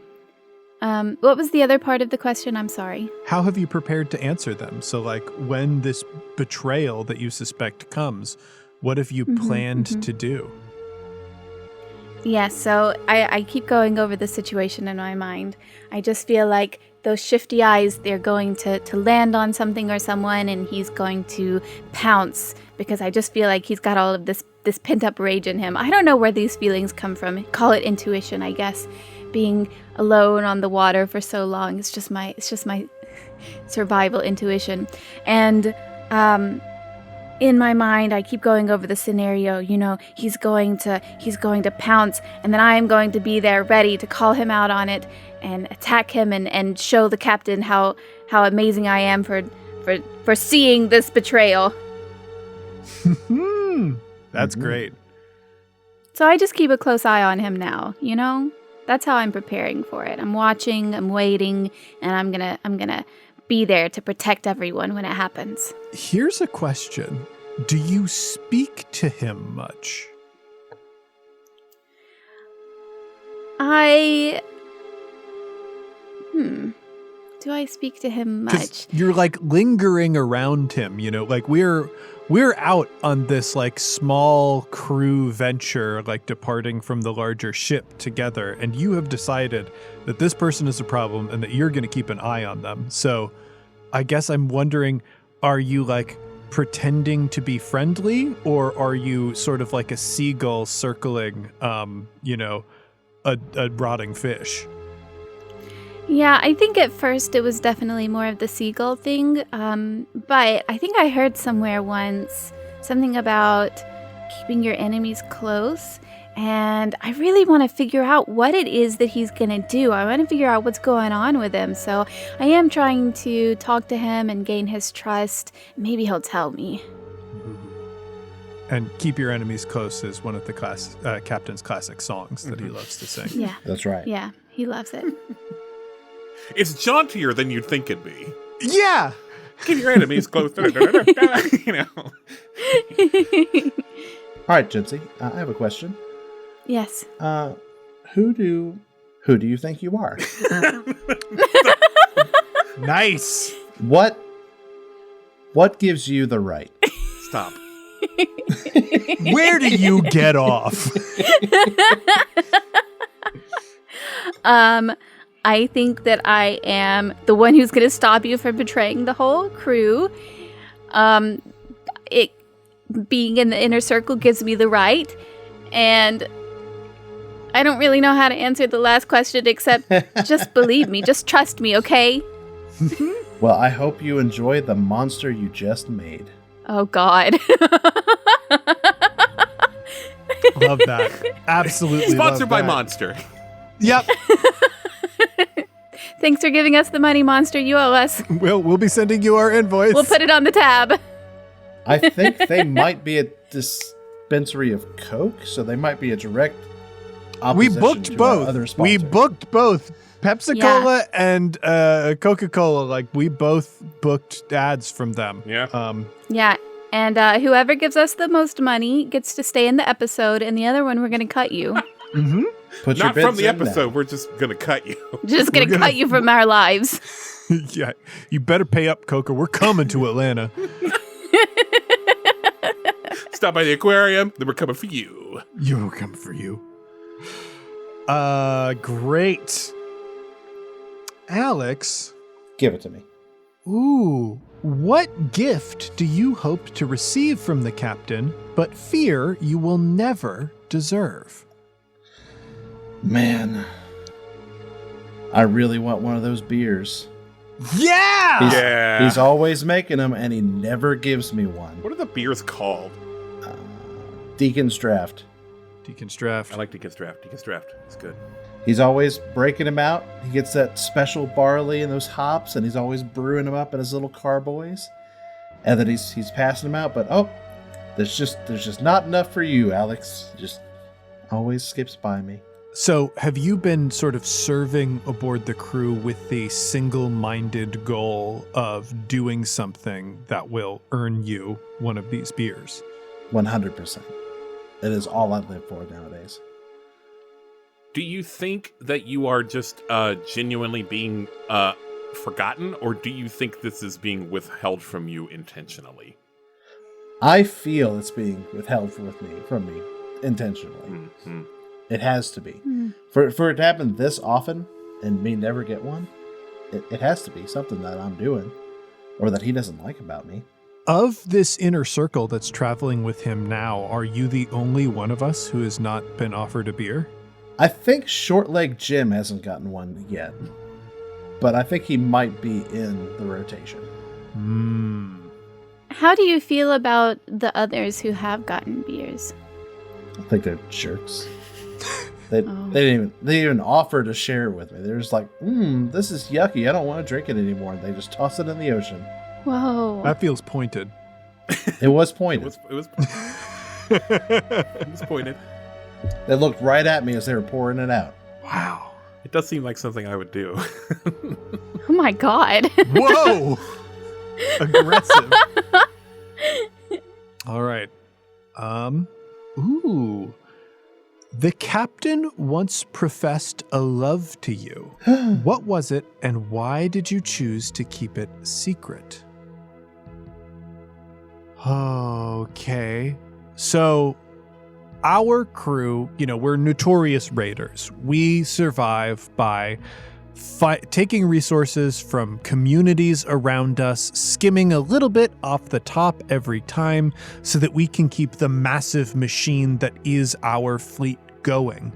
Speaker 1: What was the other part of the question? I'm sorry.
Speaker 4: How have you prepared to answer them? So, like, when this betrayal that you suspect comes, what have you planned to do?
Speaker 1: Yeah, so I keep going over the situation in my mind. I just feel like those shifty eyes, they're going to land on something or someone, and he's going to pounce, because I just feel like he's got all of this pent-up rage in him. I don't know where these feelings come from. Call it intuition, I guess. Being alone on the water for so long, it's just my survival intuition. And in my mind, I keep going over the scenario. He's going to pounce, and then I am going to be there ready to call him out on it and attack him and show the captain how amazing I am for seeing this betrayal.
Speaker 4: That's great.
Speaker 1: So I just keep a close eye on him now, That's how I'm preparing for it. I'm watching, I'm waiting, and I'm gonna be there to protect everyone when it happens.
Speaker 4: Here's a question. Do you speak to him much?
Speaker 1: Do I speak to him much?
Speaker 4: You're like lingering around him, like we're out on this like small crew venture, like departing from the larger ship together, and you have decided that this person is a problem and that you're going to keep an eye on them. So I guess I'm wondering, are you like pretending to be friendly, or are you sort of like a seagull circling, a rotting fish?
Speaker 1: Yeah, I think at first it was definitely more of the seagull thing, but I think I heard somewhere once something about keeping your enemies close, and I really want to figure out what it is that he's going to do. I want to figure out what's going on with him, so I am trying to talk to him and gain his trust. Maybe he'll tell me.
Speaker 4: And keep your enemies close is one of the captain's classic songs that he loves to sing.
Speaker 1: Yeah.
Speaker 3: That's right.
Speaker 1: Yeah, he loves it.
Speaker 2: It's jauntier than you'd think it'd be.
Speaker 4: Yeah.
Speaker 2: Keep your enemies close.
Speaker 3: All right, Jitsi, I have a question.
Speaker 1: Yes.
Speaker 3: Who do you think you are?
Speaker 4: Nice.
Speaker 3: What gives you the right?
Speaker 2: Stop.
Speaker 4: Where do you get off?
Speaker 1: I think that I am the one who's going to stop you from betraying the whole crew. It being in the inner circle gives me the right, and I don't really know how to answer the last question except just believe me, just trust me, okay?
Speaker 3: Well, I hope you enjoy the monster you just made.
Speaker 1: Oh, God.
Speaker 4: Love that. Absolutely.
Speaker 2: Sponsored by
Speaker 4: that.
Speaker 2: Monster.
Speaker 4: Yep.
Speaker 1: Thanks for giving us the money, Monster. You owe us.
Speaker 4: We'll be sending you our invoice.
Speaker 1: We'll put it on the tab.
Speaker 3: I think they might be a dispensary of Coke, so they might be a direct opposition
Speaker 4: We booked
Speaker 3: to
Speaker 4: both.
Speaker 3: our other sponsor.
Speaker 4: We booked both. Pepsi-Cola and Coca-Cola. Like, we both booked ads from them.
Speaker 2: Yeah.
Speaker 1: Yeah. And whoever gives us the most money gets to stay in the episode, and the other one we're going to cut you.
Speaker 4: Mm-hmm.
Speaker 3: Put your
Speaker 2: Not from
Speaker 3: bids
Speaker 2: the
Speaker 3: in
Speaker 2: episode.
Speaker 3: now.
Speaker 2: We're just going to cut you.
Speaker 1: Just going to cut you from our lives.
Speaker 4: Yeah. You better pay up, Coca. We're coming to Atlanta.
Speaker 2: Stop by the aquarium. Then we're coming for you.
Speaker 4: We're coming for you. Great. Alex.
Speaker 3: Give it to me.
Speaker 4: Ooh. What gift do you hope to receive from the captain, but fear you will never deserve?
Speaker 3: Man, I really want one of those beers.
Speaker 4: Yeah!
Speaker 2: Yeah.
Speaker 3: He's always making them, and he never gives me one.
Speaker 2: What are the beers called?
Speaker 3: Deacon's Draft.
Speaker 4: Deacon's Draft.
Speaker 2: I like Deacon's Draft. Deacon's Draft. It's good.
Speaker 3: He's always breaking them out. He gets that special barley and those hops, and he's always brewing them up in his little carboys. And then he's passing them out, but there's just not enough for you, Alex. Just always skips by me.
Speaker 4: So, have you been sort of serving aboard the crew with the single-minded goal of doing something that will earn you one of these beers?
Speaker 3: 100%. It is all I live for nowadays.
Speaker 2: Do you think that you are just genuinely being forgotten, or do you think this is being withheld from you intentionally?
Speaker 3: I feel it's being withheld from me intentionally.
Speaker 2: Mm-hmm.
Speaker 3: It has to be.
Speaker 1: Hmm.
Speaker 3: For it to happen this often and me never get one, it has to be something that I'm doing or that he doesn't like about me.
Speaker 4: Of this inner circle that's traveling with him now, are you the only one of us who has not been offered a beer?
Speaker 3: I think Short Leg Jim hasn't gotten one yet, but I think he might be in the rotation.
Speaker 1: How do you feel about the others who have gotten beers?
Speaker 3: I think they're jerks. They didn't even offer to share it with me. They're just like, this is yucky. I don't want to drink it anymore. And they just toss it in the ocean.
Speaker 1: Whoa.
Speaker 4: That feels pointed.
Speaker 3: It was pointed.
Speaker 2: It was pointed.
Speaker 3: They looked right at me as they were pouring it out.
Speaker 4: Wow.
Speaker 2: It does seem like something I would do.
Speaker 1: Oh my god.
Speaker 4: Whoa! Aggressive. All right. Ooh. The captain once professed a love to you. What was it, and why did you choose to keep it secret? Okay. So, our crew, we're notorious raiders. We survive by taking resources from communities around us, skimming a little bit off the top every time so that we can keep the massive machine that is our fleet going.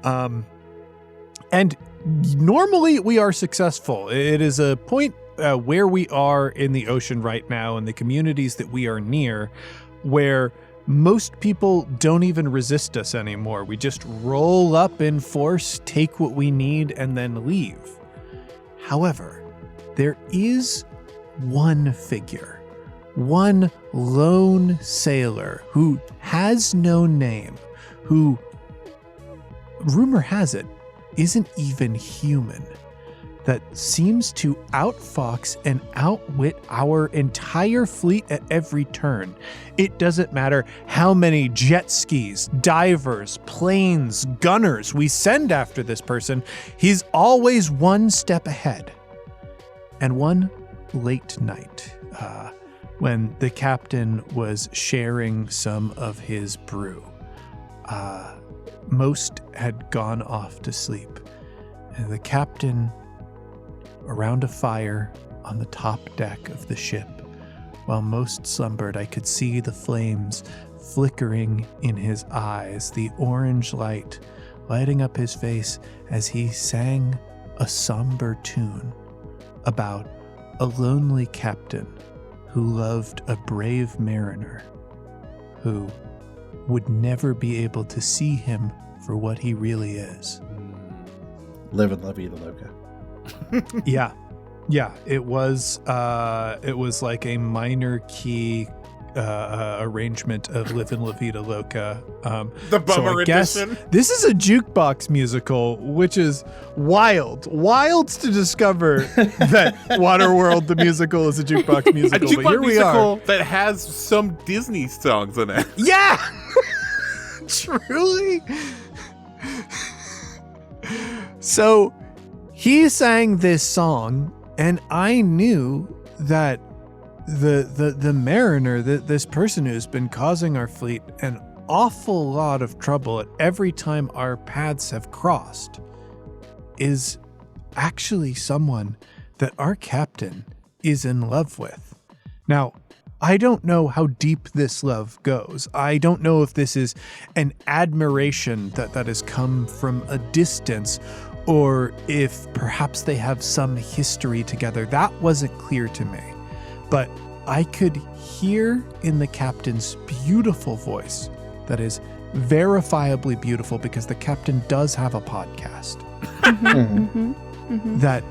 Speaker 4: And normally we are successful. It is a point where we are in the ocean right now and the communities that we are near where most people don't even resist us anymore. We just roll up in force, take what we need, and then leave. However, there is one figure, one lone sailor who has no name, who, rumor has it, isn't even human, that seems to outfox and outwit our entire fleet at every turn. It doesn't matter how many jet skis, divers, planes, gunners we send after this person, he's always one step ahead. And one late night, when the captain was sharing some of his brew, most had gone off to sleep, and the captain, around a fire on the top deck of the ship, while most slumbered, I could see the flames flickering in his eyes, the orange light lighting up his face as he sang a somber tune about a lonely captain who loved a brave mariner who would never be able to see him for what he really is.
Speaker 3: Live and La Vida Loca.
Speaker 4: Yeah, it was like a minor key arrangement of Live in La Vida Loca.
Speaker 2: The bummer
Speaker 4: edition.
Speaker 2: edition.
Speaker 4: This is a jukebox musical, which is wild to discover that Waterworld the musical is a jukebox musical.
Speaker 2: A jukebox
Speaker 4: but here
Speaker 2: musical
Speaker 4: we are.
Speaker 2: that has some Disney songs in it.
Speaker 4: Yeah, truly. So he sang this song, and I knew that the mariner, this person who's been causing our fleet an awful lot of trouble at every time our paths have crossed, is actually someone that our captain is in love with. Now, I don't know how deep this love goes. I don't know if this is an admiration that has come from a distance, or if perhaps they have some history together. That wasn't clear to me. But I could hear in the captain's beautiful voice, that is verifiably beautiful because the captain does have a podcast, that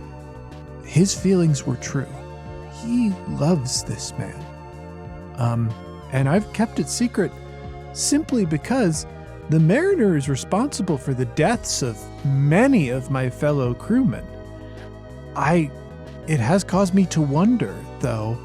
Speaker 4: his feelings were true. He loves this man. And I've kept it secret simply because the mariner is responsible for the deaths of many of my fellow crewmen. It has caused me to wonder, though,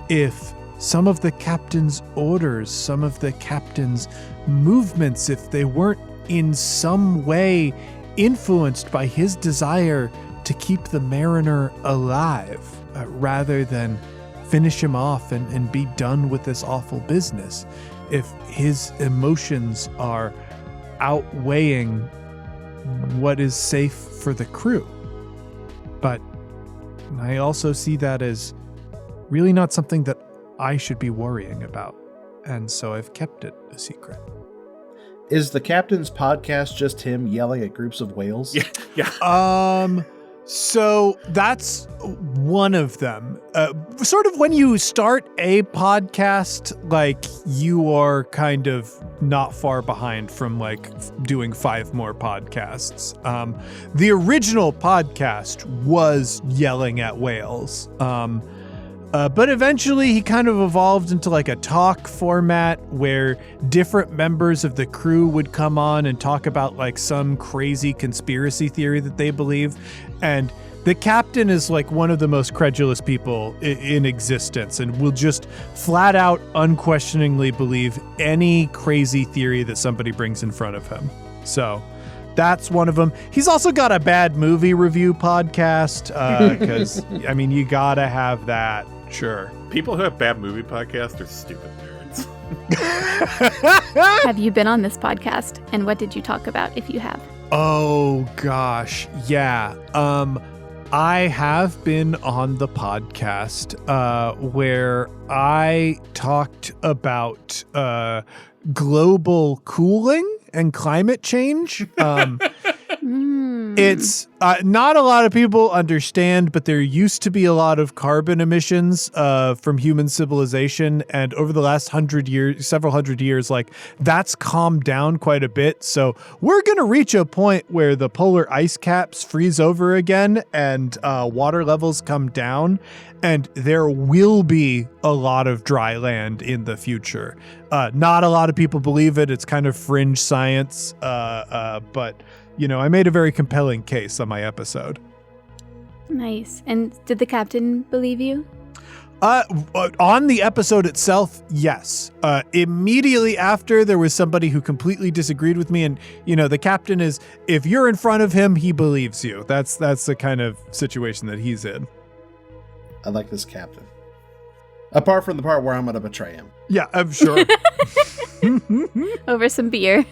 Speaker 4: if some of the captain's orders, some of the captain's movements, if they weren't in some way influenced by his desire to keep the mariner alive, rather than finish him off and be done with this awful business. If his emotions are outweighing what is safe for the crew. But I also see that as really not something that I should be worrying about. And so I've kept it a secret.
Speaker 3: Is the captain's podcast just him yelling at groups of whales?
Speaker 2: Yeah.
Speaker 4: So that's one of them. Sort of when you start a podcast, like you are kind of not far behind from like doing 5 more podcasts. The original podcast was yelling at whales. But eventually he kind of evolved into like a talk format where different members of the crew would come on and talk about like some crazy conspiracy theory that they believe. And the captain is like one of the most credulous people in existence and will just flat out unquestioningly believe any crazy theory that somebody brings in front of him. So that's one of them. He's also got a bad movie review podcast because, I mean, you gotta have that. Sure.
Speaker 2: People who have bad movie podcasts are stupid nerds.
Speaker 1: Have you been on this podcast? And what did you talk about if you have?
Speaker 4: Oh, gosh. Yeah. I have been on the podcast where I talked about global cooling and climate change. It's not a lot of people understand, but there used to be a lot of carbon emissions from human civilization. And over the last several hundred years, like that's calmed down quite a bit. So we're going to reach a point where the polar ice caps freeze over again and water levels come down. And there will be a lot of dry land in the future. Not a lot of people believe it. It's kind of fringe science. But you know, I made a very compelling case on my episode.
Speaker 1: Nice. And did the captain believe you?
Speaker 4: On the episode itself, yes. Immediately after, there was somebody who completely disagreed with me. And, you know, the captain is, if you're in front of him, he believes you. That's the kind of situation that he's in.
Speaker 3: I like this captain. Apart from the part where I'm going to betray him.
Speaker 4: Yeah, I'm sure.
Speaker 1: Over some beer.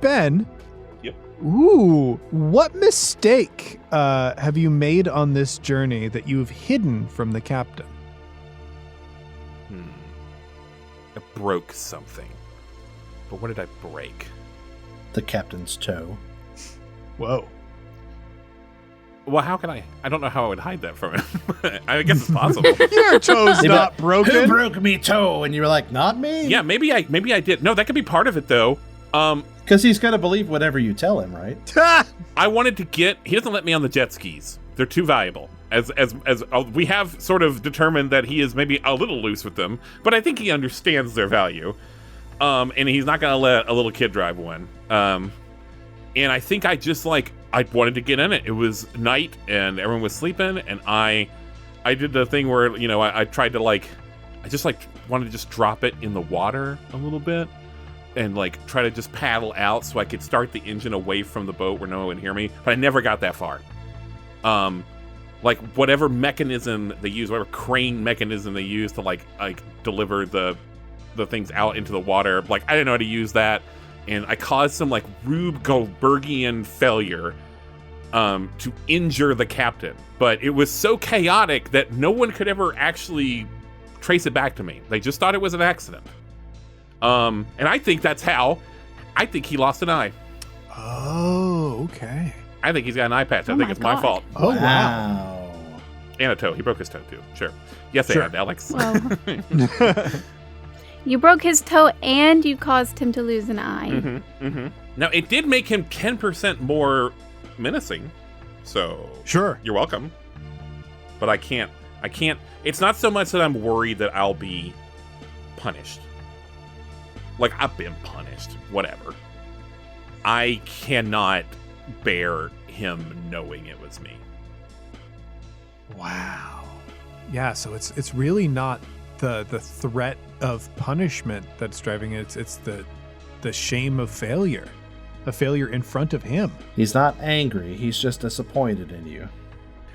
Speaker 4: Ben.
Speaker 2: Yep.
Speaker 4: Ooh, what mistake have you made on this journey that you've hidden from the captain?
Speaker 2: I broke something. But what did I break?
Speaker 3: The captain's toe.
Speaker 4: Whoa.
Speaker 2: Well, how can I don't know how I would hide that from him. I guess it's possible.
Speaker 4: Your toe's not broken.
Speaker 3: Who broke me toe? And you were like, not me?
Speaker 2: Yeah, maybe I did. No, that could be part of it though.
Speaker 3: Because he's going to believe whatever you tell him, right?
Speaker 2: I wanted to he doesn't let me on the jet skis. They're too valuable. As we have sort of determined that he is maybe a little loose with them, but I think he understands their value. And he's not going to let a little kid drive one. And I think I wanted to get in it. It was night and everyone was sleeping, and I did the thing where, you know, I tried to wanted to just drop it in the water a little bit and like try to just paddle out so I could start the engine away from the boat where no one would hear me, but I never got that far. Like whatever mechanism they use, whatever crane mechanism they use to like deliver the things out into the water, like I didn't know how to use that. And I caused some like Rube Goldbergian failure to injure the captain. But it was so chaotic that no one could ever actually trace it back to me. They just thought it was an accident. And I think that's how. I think he lost an eye.
Speaker 4: Oh, okay.
Speaker 2: I think he's got an eye patch. I think it's my fault.
Speaker 4: Oh, wow.
Speaker 2: And a toe. He broke his toe too. Sure. Yes, sure. And Alex.
Speaker 1: Well, you broke his toe and you caused him to lose an eye.
Speaker 2: Mm-hmm, mm-hmm. Now, it did make him 10% more menacing. So,
Speaker 4: sure.
Speaker 2: You're welcome. But I can't. It's not so much that I'm worried that I'll be punished. Like, I've been punished. Whatever. I cannot bear him knowing it was me.
Speaker 4: Wow. Yeah, so it's really not the threat of punishment that's driving it. It's the shame of failure. A failure in front of him.
Speaker 3: He's not angry. He's just disappointed in you.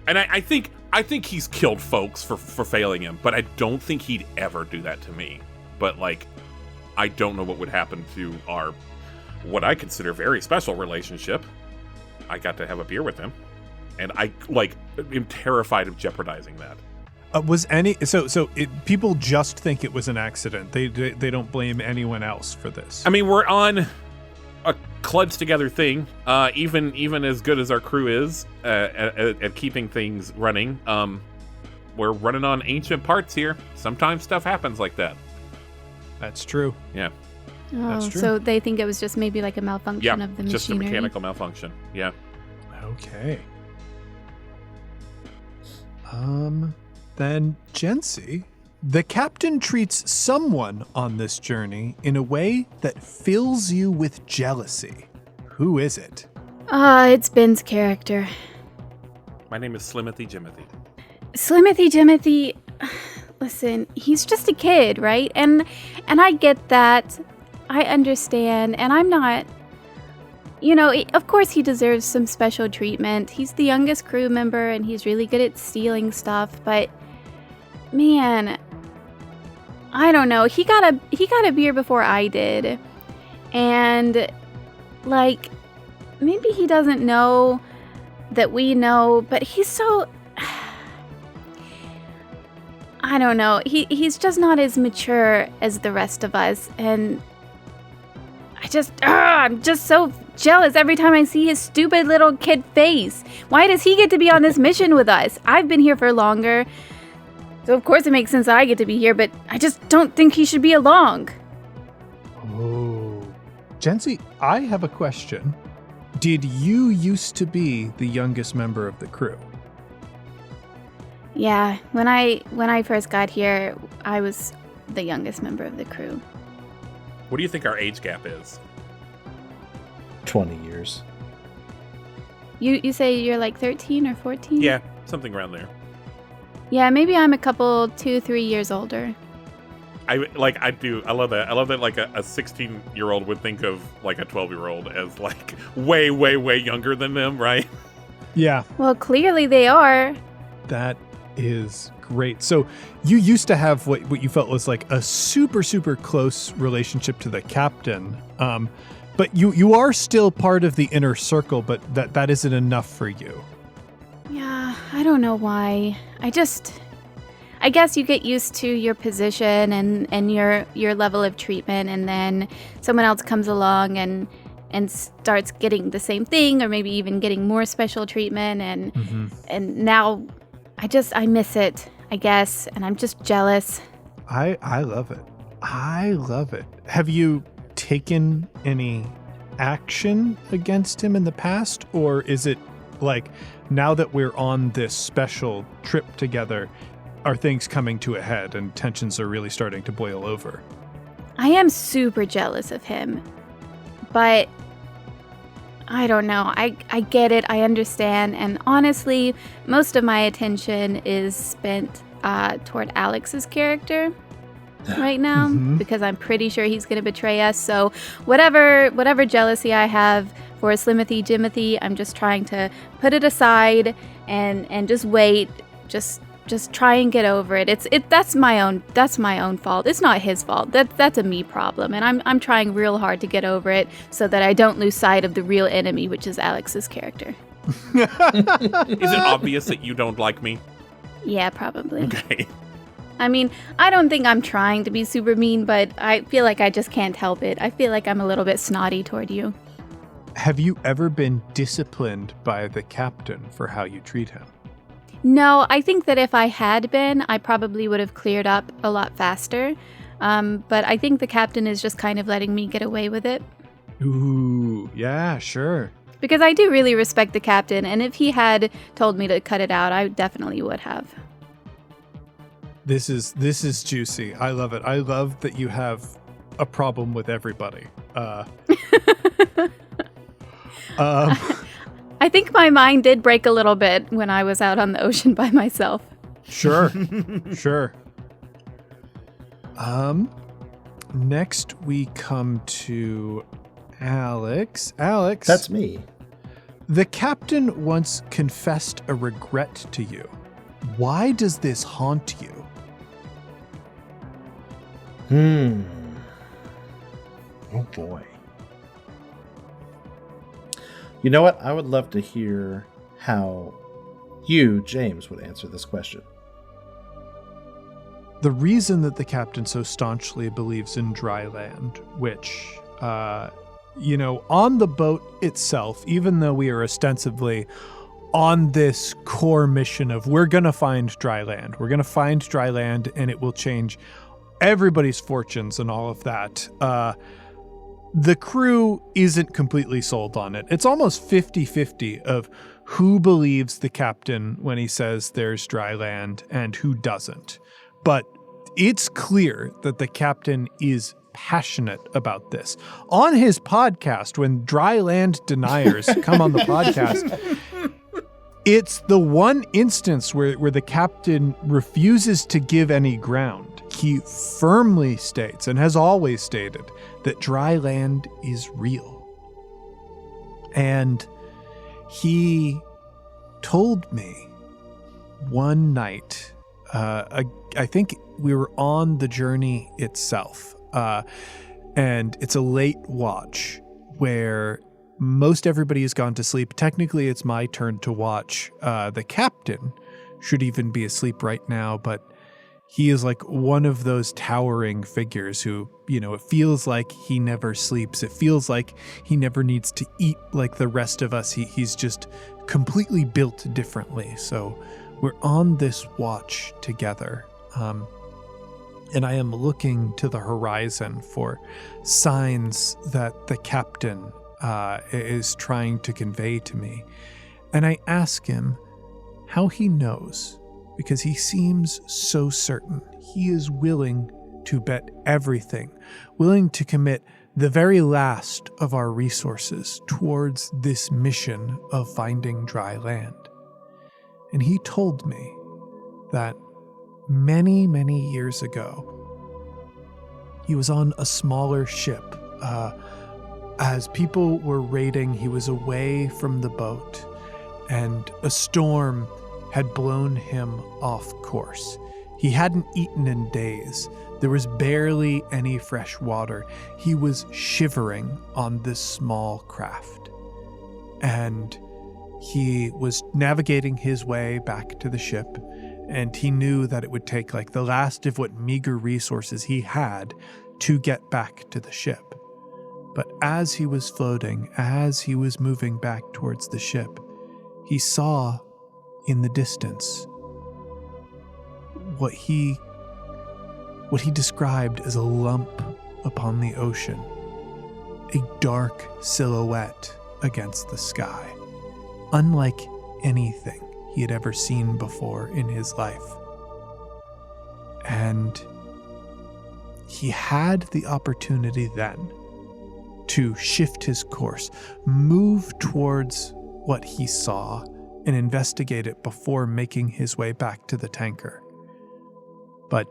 Speaker 2: And I think he's killed folks for failing him, but I don't think he'd ever do that to me. But like, I don't know what would happen to our, what I consider very special relationship. I got to have a beer with him, and I am terrified of jeopardizing that.
Speaker 4: People just think it was an accident. They don't blame anyone else for this.
Speaker 2: I mean, we're on a cluds together thing. Even as good as our crew is at keeping things running, we're running on ancient parts here. Sometimes stuff happens like that.
Speaker 4: That's true.
Speaker 2: Yeah.
Speaker 1: Oh,
Speaker 4: That's true.
Speaker 1: so they think it was just maybe like a malfunction of the machinery.
Speaker 2: Just a mechanical malfunction. Yeah.
Speaker 4: Okay. Then, Jency, the captain treats someone on this journey in a way that fills you with jealousy. Who is it?
Speaker 1: It's Ben's character.
Speaker 2: My name is Slimothy Jimothy.
Speaker 1: Slimothy Jimothy, listen, he's just a kid, right? And I get that. I understand. And I'm not, of course he deserves some special treatment. He's the youngest crew member and he's really good at stealing stuff, but man, I don't know. He got a beer before I did. And maybe he doesn't know that we know, but he's so, I don't know. He's just not as mature as the rest of us, and I'm just so jealous every time I see his stupid little kid face. Why does he get to be on this mission with us? I've been here for longer, so of course it makes sense that I get to be here, but I just don't think he should be along.
Speaker 4: Oh. Jency, I have a question. Did you used to be the youngest member of the crew?
Speaker 1: Yeah, when I first got here, I was the youngest member of the crew.
Speaker 2: What do you think our age gap is?
Speaker 3: 20 years.
Speaker 1: You say you're like 13 or 14?
Speaker 2: Yeah, something around there.
Speaker 1: Yeah, maybe I'm a couple 2-3 years older.
Speaker 2: I love that. I love that like a 16-year-old would think of like a 12-year-old as like way, way, way younger than them, right?
Speaker 4: Yeah.
Speaker 1: Well, clearly they are.
Speaker 4: That is great. So you used to have what you felt was like a super, super close relationship to the captain. But you are still part of the inner circle, but that isn't enough for you.
Speaker 1: Yeah, I don't know why. I guess you get used to your position and your level of treatment, and then someone else comes along and starts getting the same thing, or maybe even getting more special treatment, and now I miss it, I guess, and I'm just jealous.
Speaker 4: I love it. I love it. Have you taken any action against him in the past, or is it like now that we're on this special trip together, are things coming to a head and tensions are really starting to boil over?
Speaker 1: I am super jealous of him, but I don't know. I get it. I understand. And honestly, most of my attention is spent toward Alex's character right now, because I'm pretty sure he's going to betray us. So whatever jealousy I have for Slimothy Jimothy, I'm just trying to put it aside and just wait. Just try and get over it. That's my own fault. It's not his fault. That's a me problem, and I'm trying real hard to get over it so that I don't lose sight of the real enemy, which is Alex's character.
Speaker 2: Is it obvious that you don't like me?
Speaker 1: Yeah, probably.
Speaker 2: Okay.
Speaker 1: I mean, I don't think I'm trying to be super mean, but I feel like I just can't help it. I feel like I'm a little bit snotty toward you.
Speaker 4: Have you ever been disciplined by the captain for how you treat him?
Speaker 1: No, I think that if I had been, I probably would have cleared up a lot faster. But I think the captain is just kind of letting me get away with it.
Speaker 4: Ooh, yeah, sure.
Speaker 1: Because I do really respect the captain, and if he had told me to cut it out, I definitely would have.
Speaker 4: This is juicy. I love it. I love that you have a problem with everybody.
Speaker 1: I think my mind did break a little bit when I was out on the ocean by myself.
Speaker 4: Sure. Sure. Next we come to Alex. Alex.
Speaker 3: That's me.
Speaker 4: The captain once confessed a regret to you. Why does this haunt you?
Speaker 3: boy. You know what? I would love to hear how you, James, would answer this question.
Speaker 4: The reason that the captain so staunchly believes in dry land, which, on the boat itself, even though we are ostensibly on this core mission of we're going to find dry land. We're going to find dry land and it will change everybody's fortunes and all of that. The crew isn't completely sold on it. It's almost 50-50 of who believes the captain when he says there's dry land and who doesn't. But it's clear that the captain is passionate about this. On his podcast, when dry land deniers come on the podcast, it's the one instance where the captain refuses to give any ground. He firmly states, and has always stated, that dry land is real. And he told me one night, I think we were on the journey itself, and it's a late watch where most everybody has gone to sleep. Technically, it's my turn to watch. The captain should even be asleep right now, but he is like one of those towering figures who, it feels like he never sleeps. It feels like he never needs to eat like the rest of us. He's just completely built differently. So we're on this watch together. And I am looking to the horizon for signs that the captain is trying to convey to me. And I ask him how he knows, because he seems so certain. He is willing to bet everything, willing to commit the very last of our resources towards this mission of finding dry land. And he told me that many, many years ago, he was on a smaller ship. As people were raiding, he was away from the boat, and a storm had blown him off course. He hadn't eaten in days. There was barely any fresh water. He was shivering on this small craft. And he was navigating his way back to the ship, and he knew that it would take like the last of what meager resources he had to get back to the ship. But as he was floating, as he was moving back towards the ship, he saw in the distance what he described as a lump upon the ocean, a dark silhouette against the sky, unlike anything he had ever seen before in his life. And he had the opportunity then to shift his course, move towards what he saw, and investigate it before making his way back to the tanker. But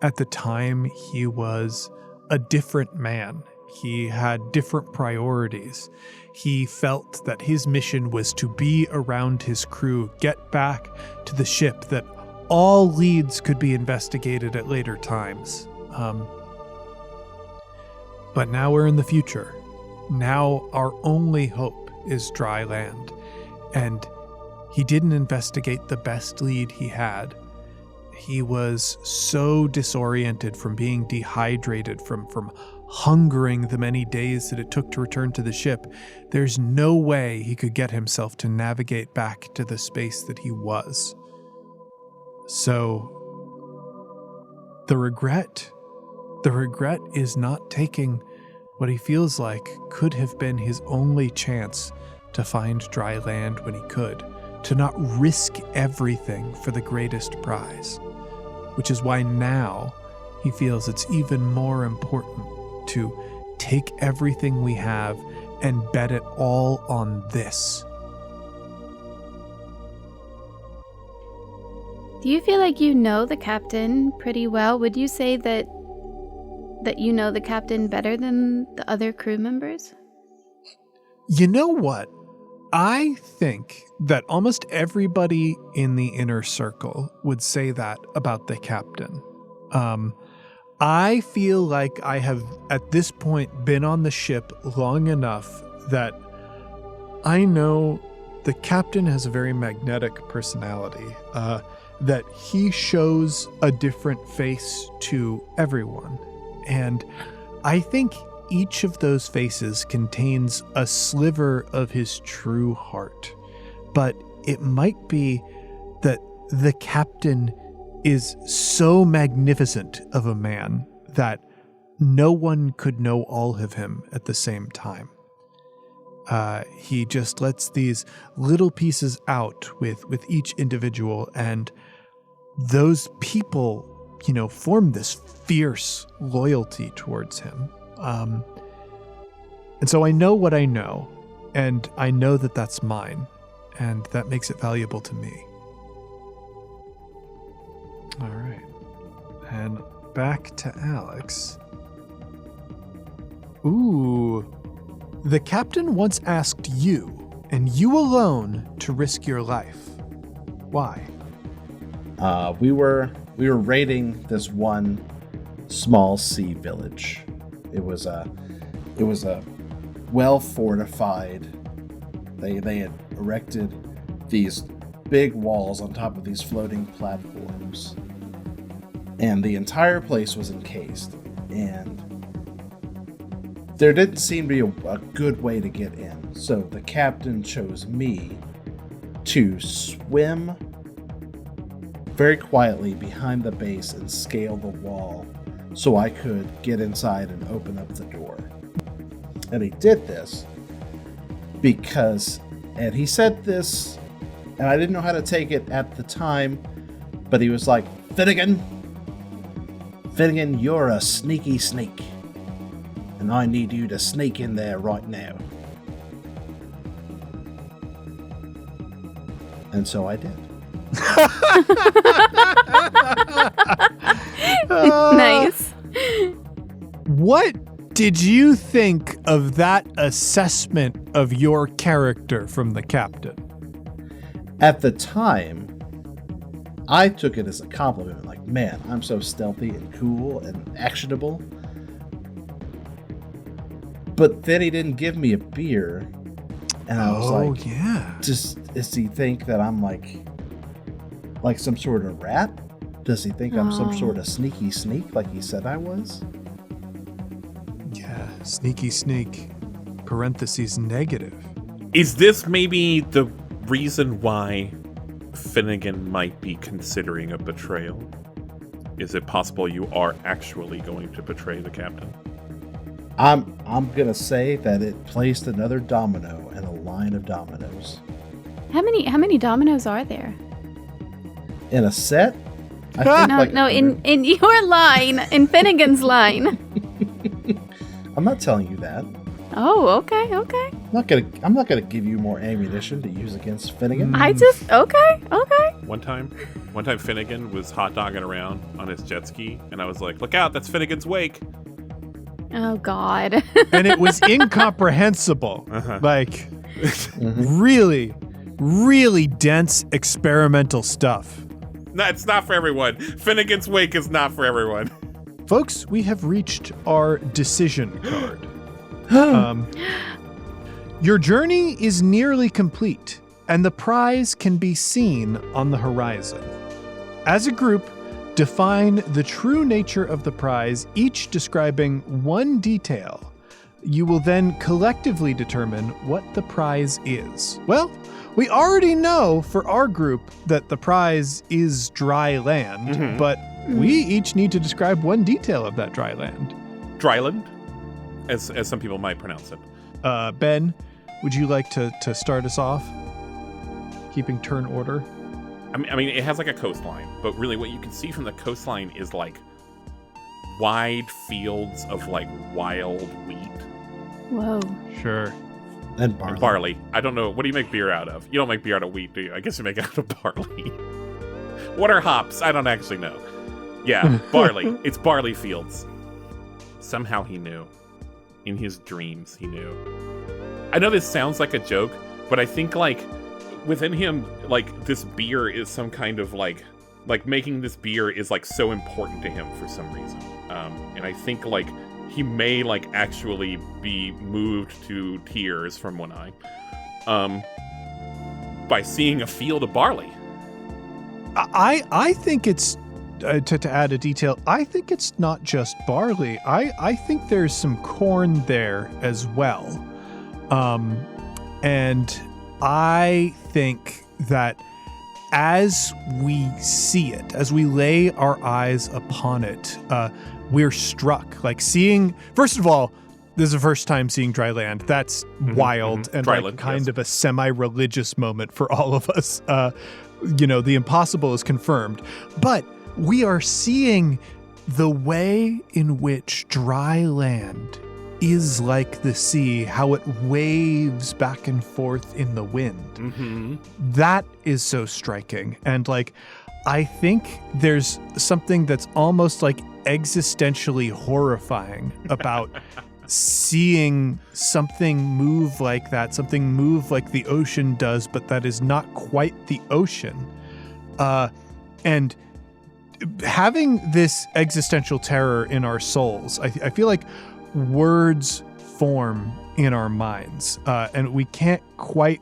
Speaker 4: at the time, he was a different man. He had different priorities. He felt that his mission was to be around his crew, get back to the ship, that all leads could be investigated at later times. But now we're in the future. Now our only hope is dry land. And he didn't investigate the best lead he had. He was so disoriented from being dehydrated, from hungering the many days that it took to return to the ship. There's no way he could get himself to navigate back to the space that he was. So the regret is not taking what he feels like could have been his only chance to find dry land when he could, to not risk everything for the greatest prize, which is why now he feels it's even more important to take everything we have and bet it all on this.
Speaker 1: Do you feel like you know the captain pretty well? Would you say that you know the captain better than the other crew members?
Speaker 4: You know what? I think that almost everybody in the inner circle would say that about the captain. I feel like I have, at this point, been on the ship long enough that I know the captain has a very magnetic personality, that he shows a different face to everyone. And I think each of those faces contains a sliver of his true heart. But it might be that the captain is so magnificent of a man that no one could know all of him at the same time. He just lets these little pieces out with each individual, and those people, form this fierce loyalty towards him. And so I know what I know, and I know that that's mine, and that makes it valuable to me. All right. And back to Alex. Ooh. The captain once asked you, and you alone, to risk your life. Why?
Speaker 3: We were raiding this one small sea village. It was a well fortified. They had erected these big walls on top of these floating platforms, and the entire place was encased. And there didn't seem to be a good way to get in, so the captain chose me to swim very quietly behind the base and scale the wall so I could get inside and open up the door. And he did this because, and he said this, and I didn't know how to take it at the time, but he was like, Finnegan, you're a sneaky sneak, and I need you to sneak in there right now. And so I did.
Speaker 1: Nice.
Speaker 4: What did you think of that assessment of your character from the captain?
Speaker 3: At the time, I took it as a compliment. Like, man, I'm so stealthy and cool and actionable. But then he didn't give me a beer. And I was like,
Speaker 4: yeah.
Speaker 3: Does he think that I'm like some sort of rat? Does he think I'm some sort of sneaky sneak like he said I was?
Speaker 4: Yeah, sneaky sneak, parentheses negative.
Speaker 2: Is this maybe the reason why Finnegan might be considering a betrayal? Is it possible you are actually going to betray the captain?
Speaker 3: I'm gonna say that it placed another domino in a line of dominoes.
Speaker 1: How many dominoes are there?
Speaker 3: In a set? I think
Speaker 1: in your line, in Finnegan's line.
Speaker 3: I'm not telling you that.
Speaker 1: Oh, okay.
Speaker 3: I'm not gonna give you more ammunition to use against Finnegan.
Speaker 1: Okay.
Speaker 2: One time Finnegan was hot dogging around on his jet ski, and I was like, "Look out! That's Finnegan's wake."
Speaker 1: Oh God.
Speaker 4: And it was incomprehensible. Like, really, really dense experimental stuff.
Speaker 2: No, it's not for everyone. Finnegan's wake is not for everyone.
Speaker 4: Folks, we have reached our decision card. Your journey is nearly complete, and the prize can be seen on the horizon. As a group, define the true nature of the prize, each describing one detail. You will then collectively determine what the prize is. Well, we already know for our group that the prize is dry land, but we each need to describe one detail of that dry land.
Speaker 2: Dryland, as some people might pronounce it.
Speaker 4: Ben, would you like to start us off? Keeping turn order.
Speaker 2: I mean, it has like a coastline, but really what you can see from the coastline is like wide fields of like wild wheat.
Speaker 1: Whoa.
Speaker 4: Sure.
Speaker 3: And barley.
Speaker 2: And barley. I don't know. What do you make beer out of? You don't make beer out of wheat, do you? I guess you make it out of barley. What are hops? I don't actually know. Yeah, barley. It's barley fields. Somehow he knew. In his dreams, he knew. I know this sounds like a joke, but I think like within him, like this beer is some kind of like Like, making this beer is, like, so important to him for some reason. And I think, like, he may, like, actually be moved to tears from one eye by seeing a field of barley.
Speaker 4: I think it's, to add a detail, I think it's not just barley. I think there's some corn there as well. And I think that as we see it, as we lay our eyes upon it, we're struck. Like, seeing, first of all, this is the first time seeing dry land. That's wild and
Speaker 2: Dry
Speaker 4: like
Speaker 2: land,
Speaker 4: kind
Speaker 2: yes.
Speaker 4: of a semi-religious moment for all of us. The impossible is confirmed. But we are seeing the way in which dry land is like the sea, how it waves back and forth in the wind.
Speaker 2: Mm-hmm.
Speaker 4: That is so striking. And like, I think there's something that's almost like existentially horrifying about seeing something move like that, something move like the ocean does, but that is not quite the ocean. And having this existential terror in our souls, I feel like words form in our minds, and we can't quite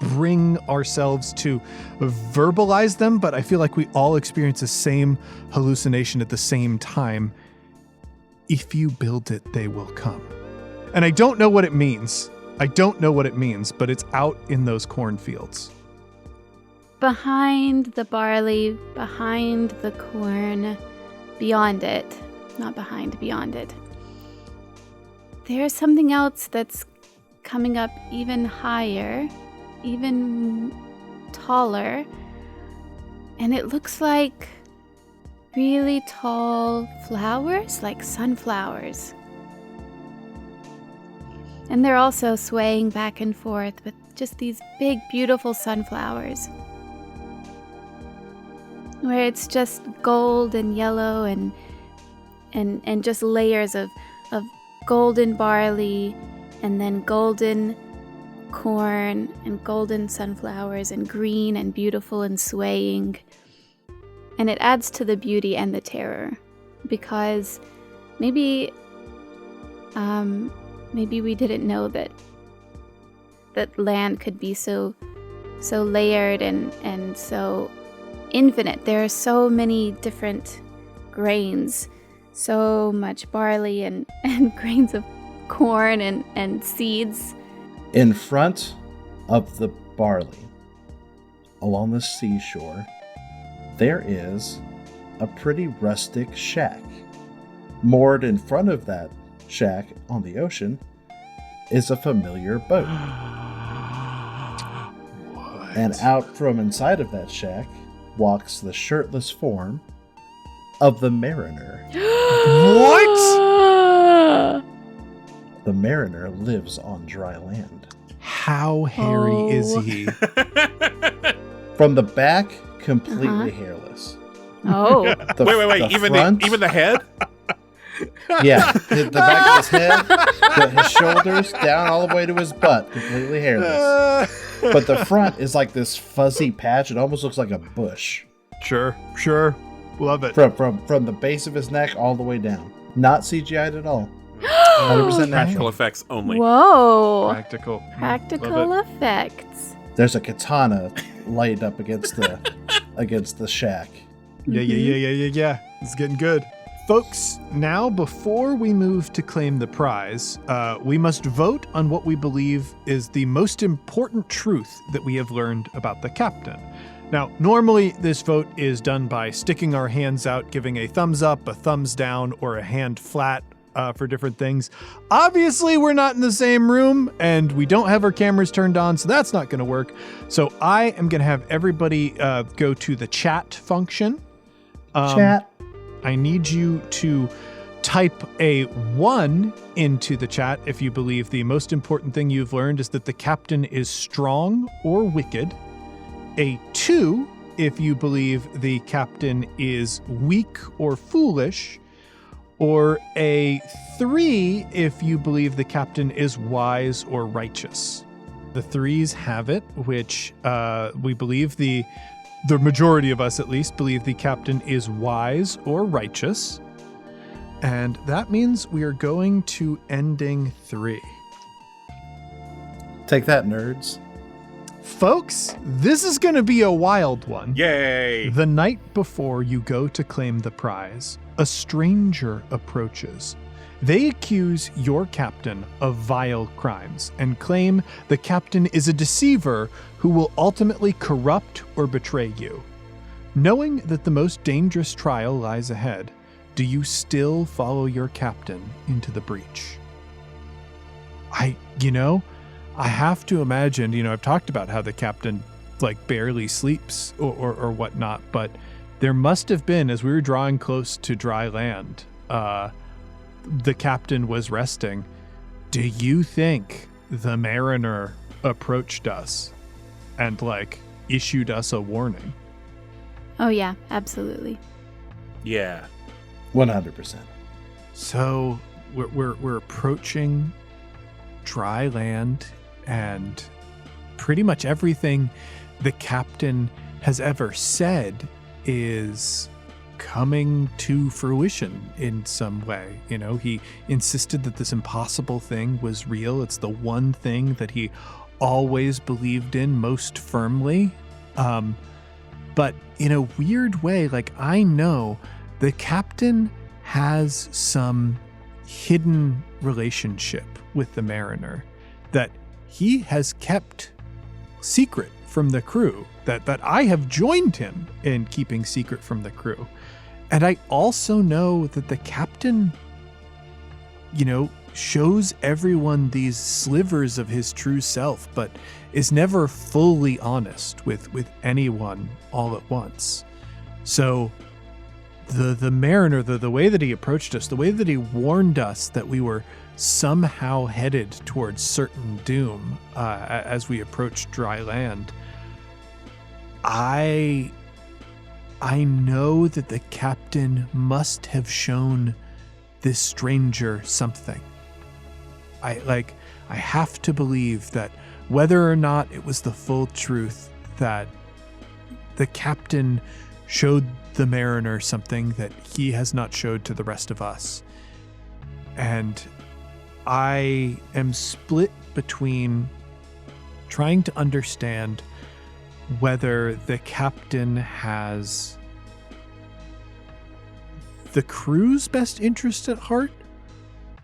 Speaker 4: bring ourselves to verbalize them, but I feel like we all experience the same hallucination at the same time. If you build it, they will come. And I don't know what it means. But it's out in those cornfields.
Speaker 1: Behind the barley, behind the corn, beyond it. Not behind, beyond it. There's something else that's coming up even higher, even taller, and it looks like really tall flowers, like sunflowers. And they're also swaying back and forth with just these big, beautiful sunflowers, where it's just gold and yellow and just layers of golden barley, and then golden corn and golden sunflowers, and green and beautiful and swaying. And it adds to the beauty and the terror, because maybe we didn't know that land could be so layered and so infinite. There are so many different grains, so much barley and grains of corn and seeds.
Speaker 3: In front of the barley, along the seashore, there is a pretty rustic shack. Moored in front of that shack on the ocean is a familiar boat.
Speaker 4: What?
Speaker 3: And out from inside of that shack walks the shirtless form of the mariner.
Speaker 4: What?
Speaker 3: The mariner lives on dry land.
Speaker 4: How hairy is he?
Speaker 3: From the back, completely hairless.
Speaker 1: Oh.
Speaker 2: Wait. Even the head?
Speaker 3: Yeah, the back of his head, his shoulders, down all the way to his butt, completely hairless. But the front is like this fuzzy patch. It almost looks like a bush.
Speaker 4: Sure. Love it.
Speaker 3: From the base of his neck all the way down. Not CGI'd at all. 100%
Speaker 2: Practical
Speaker 3: natural.
Speaker 2: effects only.
Speaker 1: Whoa.
Speaker 4: Practical.
Speaker 1: Practical effects.
Speaker 3: There's a katana laid up against the shack.
Speaker 4: Yeah. It's getting good. Folks, now before we move to claim the prize, we must vote on what we believe is the most important truth that we have learned about the captain. Now, normally this vote is done by sticking our hands out, giving a thumbs up, a thumbs down, or a hand flat for different things. Obviously, we're not in the same room, and we don't have our cameras turned on, so that's not going to work. So I am going to have everybody go to the chat function.
Speaker 3: Chat.
Speaker 4: I need you to type a 1 into the chat if you believe the most important thing you've learned is that the captain is strong or wicked. A 2 if you believe the captain is weak or foolish. Or a 3 if you believe the captain is wise or righteous. The 3s have it, which we believe the the majority of us at least believe the captain is wise or righteous. And that means we are going to ending 3.
Speaker 3: Take that, nerds.
Speaker 4: Folks, this is going to be a wild one.
Speaker 2: Yay!
Speaker 4: The night before you go to claim the prize, a stranger approaches. They accuse your captain of vile crimes and claim the captain is a deceiver who will ultimately corrupt or betray you. Knowing that the most dangerous trial lies ahead, do you still follow your captain into the breach? I have to imagine, I've talked about how the captain barely sleeps or whatnot, but there must have been, as we were drawing close to dry land, the captain was resting. Do you think the mariner approached us and issued us a warning?
Speaker 1: Oh yeah, absolutely.
Speaker 2: Yeah.
Speaker 3: 100%.
Speaker 4: So we're approaching dry land, and pretty much everything the captain has ever said is coming to fruition in some way. He insisted that this impossible thing was real. It's the one thing that he always believed in most firmly. But in a weird way, I know the captain has some hidden relationship with the mariner that he has kept secret from the crew, that I have joined him in keeping secret from the crew. And I also know that the captain, shows everyone these slivers of his true self, but is never fully honest with anyone all at once. So the mariner, the way that he approached us, the way that he warned us that we were somehow headed towards certain doom as we approached dry land, I know that the captain must have shown this stranger something. I have to believe that whether or not it was the full truth, that the captain showed the mariner something that he has not showed to the rest of us. And I am split between trying to understand whether the captain has the crew's best interest at heart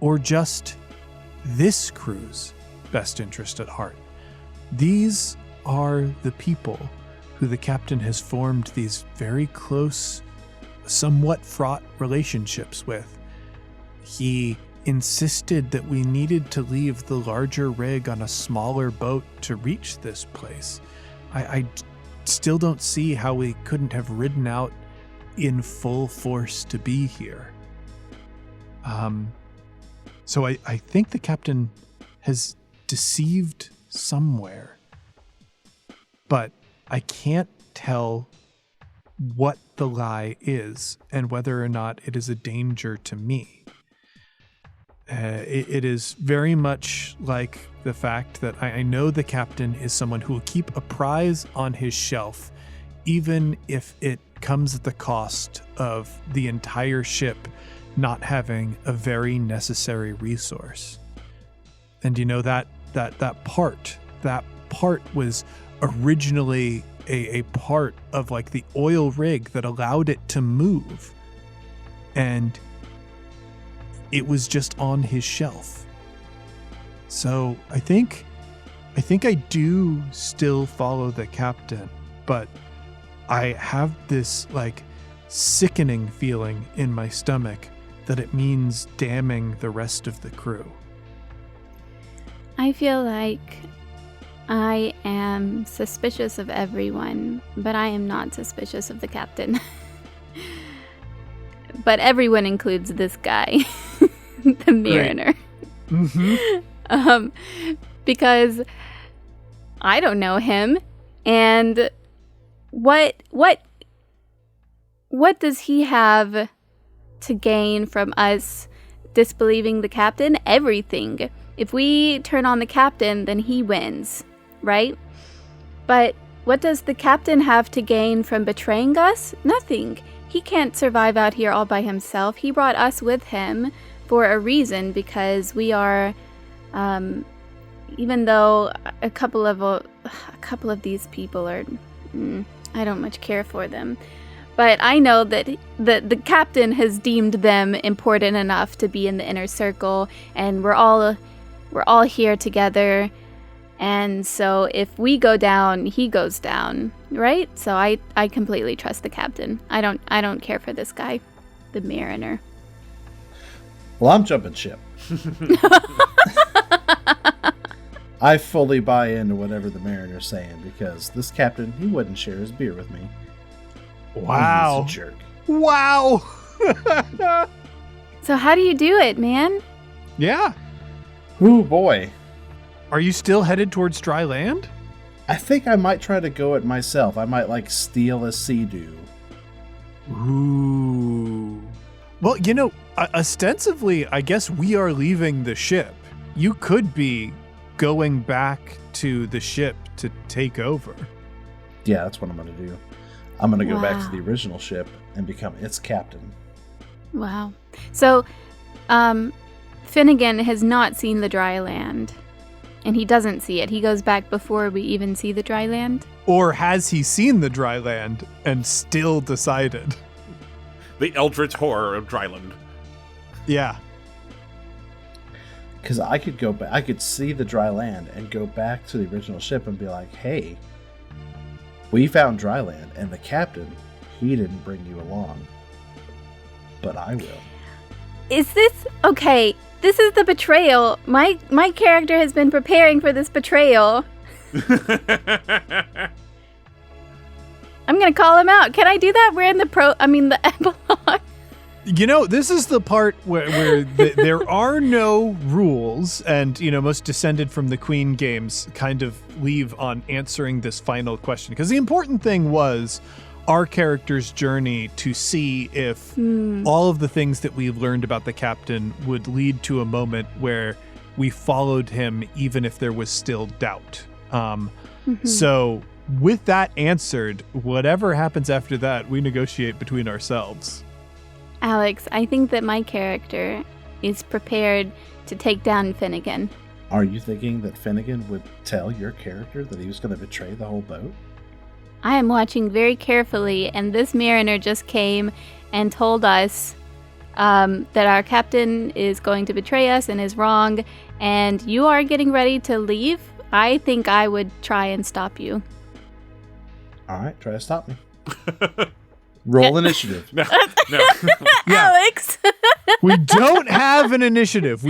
Speaker 4: or just this crew's best interest at heart. These are the people who the captain has formed these very close, somewhat fraught relationships with. He insisted that we needed to leave the larger rig on a smaller boat to reach this place. I still don't see how we couldn't have ridden out in full force to be here. So I think the captain has deceived somewhere, but I can't tell what the lie is and whether or not it is a danger to me. It is very much like the fact that I know the captain is someone who will keep a prize on his shelf, even if it comes at the cost of the entire ship not having a very necessary resource. And that part was originally a part of the oil rig that allowed it to move. And it was just on his shelf. So I think I do still follow the captain, but I have this sickening feeling in my stomach that it means damning the rest of the crew.
Speaker 1: I feel like I am suspicious of everyone, but I am not suspicious of the captain. But everyone includes this guy, the mariner.
Speaker 4: Mm-hmm.
Speaker 1: Because I don't know him, and what does he have to gain from us disbelieving the captain? Everything. If we turn on the captain, then he wins, right? But what does the captain have to gain from betraying us? Nothing. He can't survive out here all by himself. He brought us with him for a reason, because we are, even though a couple of these people are, I don't much care for them. But I know that the captain has deemed them important enough to be in the inner circle, and we're all here together. And so if we go down, he goes down, right? So I completely trust the captain. I don't care for this guy, the mariner.
Speaker 3: Well, I'm jumping ship. I fully buy into whatever the mariner's saying, because this captain, he wouldn't share his beer with me.
Speaker 4: Wow.
Speaker 3: He's a jerk.
Speaker 4: Wow.
Speaker 1: So how do you do it, man?
Speaker 4: Yeah.
Speaker 3: Ooh, boy.
Speaker 4: Are you still headed towards dry land?
Speaker 3: I think I might try to go it myself. I might, steal a sea-doo.
Speaker 4: Ooh. Well, ostensibly, I guess we are leaving the ship. You could be going back to the ship to take over.
Speaker 3: Yeah, that's what I'm going to do. I'm going to go back to
Speaker 1: Wow.
Speaker 3: the original ship and become its captain.
Speaker 1: Wow. So, Finnegan has not seen the dry land, and he doesn't see it. He goes back before we even see the dry land.
Speaker 4: Or has he seen the dry land and still decided?
Speaker 2: The eldritch horror of Dryland.
Speaker 4: Yeah.
Speaker 3: Because I could go back, I could see the dry land and go back to the original ship and be like, hey, we found dry land, and the captain, he didn't bring you along. But I will.
Speaker 1: Is this okay? This is the betrayal. My character has been preparing for this betrayal. I'm gonna call him out. Can I do that? We're in the epilogue.
Speaker 4: This is the part where there are no rules, and, most Descended from the Queen games kind of leave on answering this final question. Because the important thing was our character's journey to see if all of the things that we've learned about the captain would lead to a moment where we followed him even if there was still doubt. So with that answered, whatever happens after that, we negotiate between ourselves.
Speaker 1: Alex, I think that my character is prepared to take down Finnegan.
Speaker 3: Are you thinking that Finnegan would tell your character that he was going to betray the whole boat?
Speaker 1: I am watching very carefully, and this mariner just came and told us that our captain is going to betray us and is wrong, and you are getting ready to leave. I think I would try and stop you.
Speaker 3: All right, try to stop me. Roll initiative.
Speaker 2: No.
Speaker 1: Alex!
Speaker 4: We don't have an initiative.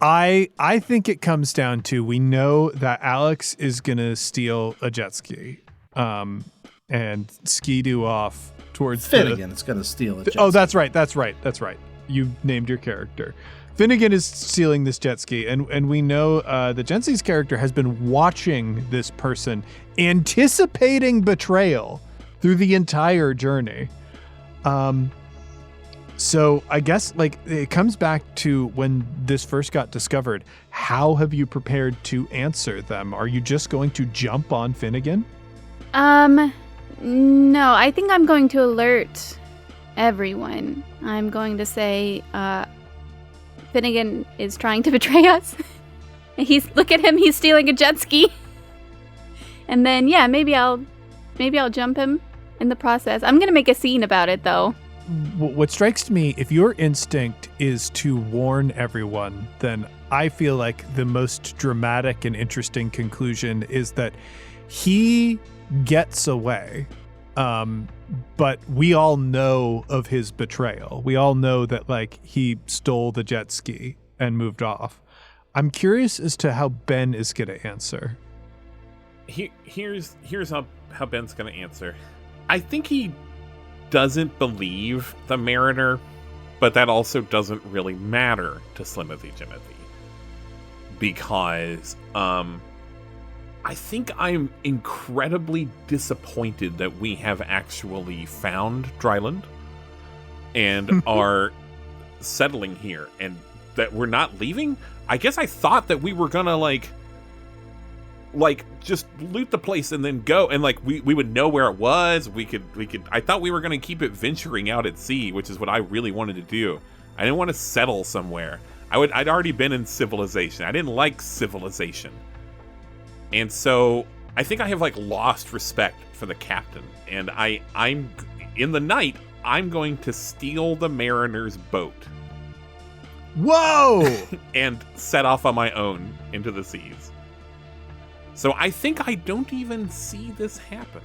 Speaker 4: I think it comes down to, we know that Alex is going to steal a jet ski and ski-doo off towards
Speaker 3: Finnegan's going to steal a jet
Speaker 4: Oh,
Speaker 3: ski.
Speaker 4: that's right. You named your character. Finnegan is stealing this jet ski, and we know that Jensi's character has been watching this person, anticipating betrayal through the entire journey. So I guess it comes back to when this first got discovered. How have you prepared to answer them? Are you just going to jump on Finnegan?
Speaker 1: No, I think I'm going to alert everyone. I'm going to say, Finnegan is trying to betray us. Look at him, he's stealing a jet ski. And then, yeah, maybe I'll jump him in the process. I'm going to make a scene about it, though.
Speaker 4: What strikes me, if your instinct is to warn everyone, then I feel like the most dramatic and interesting conclusion is that he gets away. But we all know of his betrayal. We all know that he stole the jet ski and moved off. I'm curious as to how Ben is going to answer.
Speaker 2: Here's how Ben's going to answer. I think he doesn't believe the mariner, but that also doesn't really matter to Slimothy Jimothy, because I think I'm incredibly disappointed that we have actually found Dryland and are settling here, and that we're not leaving. I guess I thought that we were gonna like just loot the place and then go, and like we would know where it was. We could I thought we were going to keep it venturing out at sea, which is what I really wanted to do. I didn't want to settle somewhere. I'd already been in civilization. I didn't like civilization. And so I think I have like lost respect for the captain, and I'm in the night I'm going to steal the mariner's boat.
Speaker 4: Whoa!
Speaker 2: And set off on my own into the seas. So I think I don't even see this happen.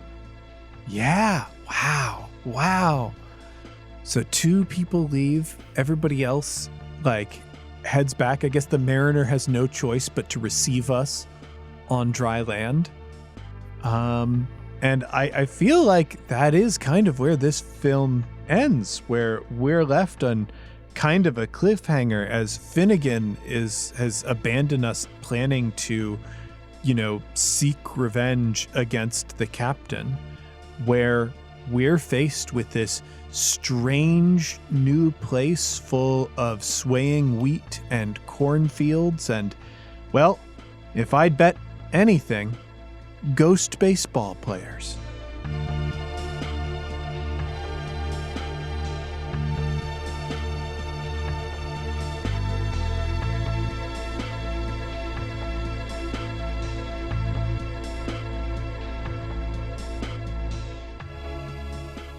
Speaker 4: Yeah. Wow. So 2 people leave, everybody else like heads back. I guess the mariner has no choice but to receive us on dry land. And I feel like that is kind of where this film ends, where we're left on kind of a cliffhanger as Finnegan has abandoned us, planning to, seek revenge against the captain, where we're faced with this strange new place full of swaying wheat and cornfields and, well, if I'd bet anything, ghost baseball players.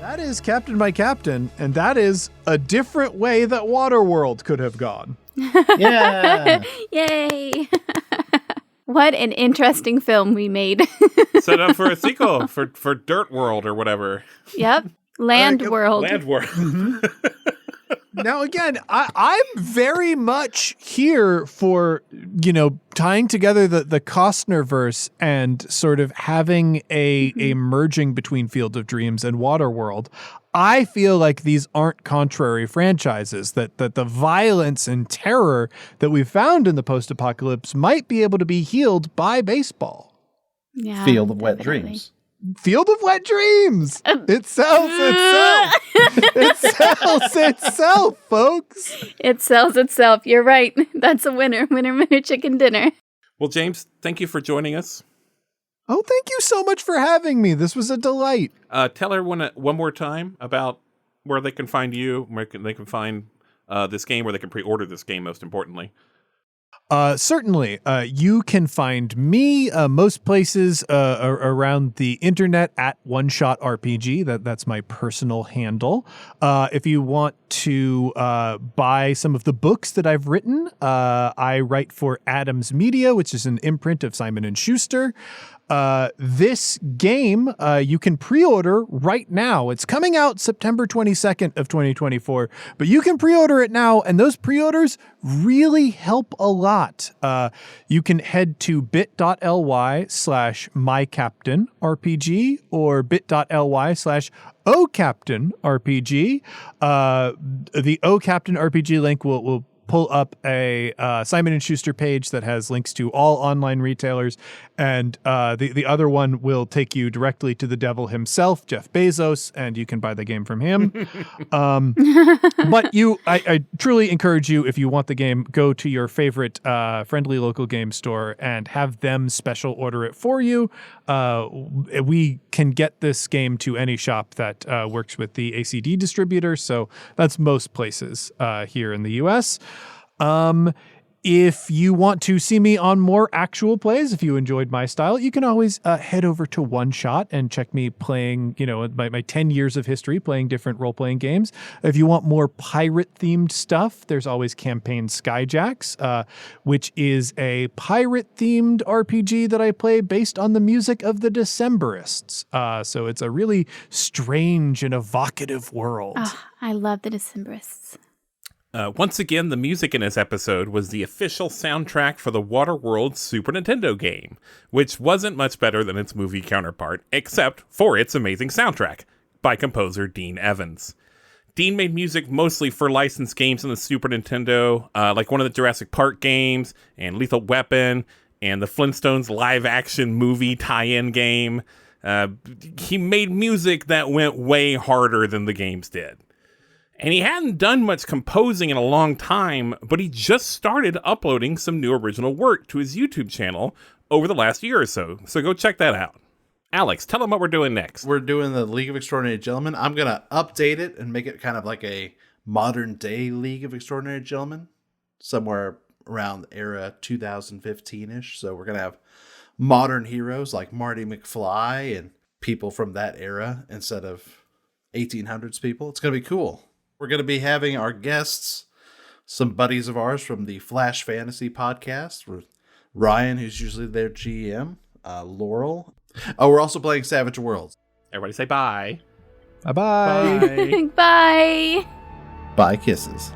Speaker 4: That is Captain by Captain, and that is a different way that Waterworld could have gone.
Speaker 3: Yeah.
Speaker 1: Yay! What an interesting film we made.
Speaker 2: Set up for a sequel for Dirt World or whatever.
Speaker 1: Yep. Land World.
Speaker 2: Land World.
Speaker 4: Now, again, I'm very much here for, tying together the Costner verse and sort of having a merging between Field of Dreams and Waterworld. I feel like these aren't contrary franchises, that the violence and terror that we found in the post-apocalypse might be able to be healed by baseball.
Speaker 1: Yeah,
Speaker 3: Field of Wet
Speaker 1: definitely.
Speaker 3: Dreams.
Speaker 4: Field of Wet Dreams. It sells itself. It sells itself, folks.
Speaker 1: It sells itself. You're right. That's a winner. Winner, chicken dinner.
Speaker 2: Well, James, thank you for joining us.
Speaker 4: Oh, thank you so much for having me. This was a delight.
Speaker 2: Tell everyone one more time about where they can find you, where they can find this game, where they can pre-order this game, most importantly.
Speaker 4: Certainly. You can find me most places around the internet at One Shot RPG. That's my personal handle. If you want to buy some of the books that I've written, I write for Adams Media, which is an imprint of Simon & Schuster. This game, you can pre-order right now. It's coming out September 22nd of 2024, but you can pre-order it now, and those pre-orders really help a lot. You can head to bit.ly/mycaptainrpg or bit.ly/ocaptainrpg. The OCaptainRPG link will pull up a Simon & Schuster page that has links to all online retailers, and the other one will take you directly to the devil himself, Jeff Bezos, and you can buy the game from him. But I truly encourage you, if you want the game, go to your favorite friendly local game store and have them special order it for you. We can get this game to any shop that works with the ACD distributor, so that's most places here in the US. If you want to see me on more actual plays, if you enjoyed my style, you can always head over to One Shot and check me playing, my 10 years of history playing different role-playing games. If you want more pirate-themed stuff, there's always Campaign Skyjacks, which is a pirate-themed RPG that I play based on the music of the Decemberists. So it's a really strange and evocative world.
Speaker 1: Oh, I love the Decemberists.
Speaker 2: Once again, the music in this episode was the official soundtrack for the Waterworld Super Nintendo game, which wasn't much better than its movie counterpart, except for its amazing soundtrack, by composer Dean Evans. Dean made music mostly for licensed games on the Super Nintendo, like one of the Jurassic Park games, and Lethal Weapon, and the Flintstones live-action movie tie-in game. He made music that went way harder than the games did. And he hadn't done much composing in a long time, but he just started uploading some new original work to his YouTube channel over the last year or so. So go check that out. Alex, tell them what we're doing next.
Speaker 3: We're doing the League of Extraordinary Gentlemen. I'm going to update it and make it kind of like a modern day League of Extraordinary Gentlemen, somewhere around the era 2015-ish. So we're going to have modern heroes like Marty McFly and people from that era instead of 1800s people. It's going to be cool. We're going to be having our guests, some buddies of ours from the Flash Fantasy podcast, with Ryan, who's usually their GM, Laurel. Oh, we're also playing Savage Worlds.
Speaker 2: Everybody say bye.
Speaker 4: Bye-bye.
Speaker 2: Bye.
Speaker 1: Bye.
Speaker 3: Bye, kisses.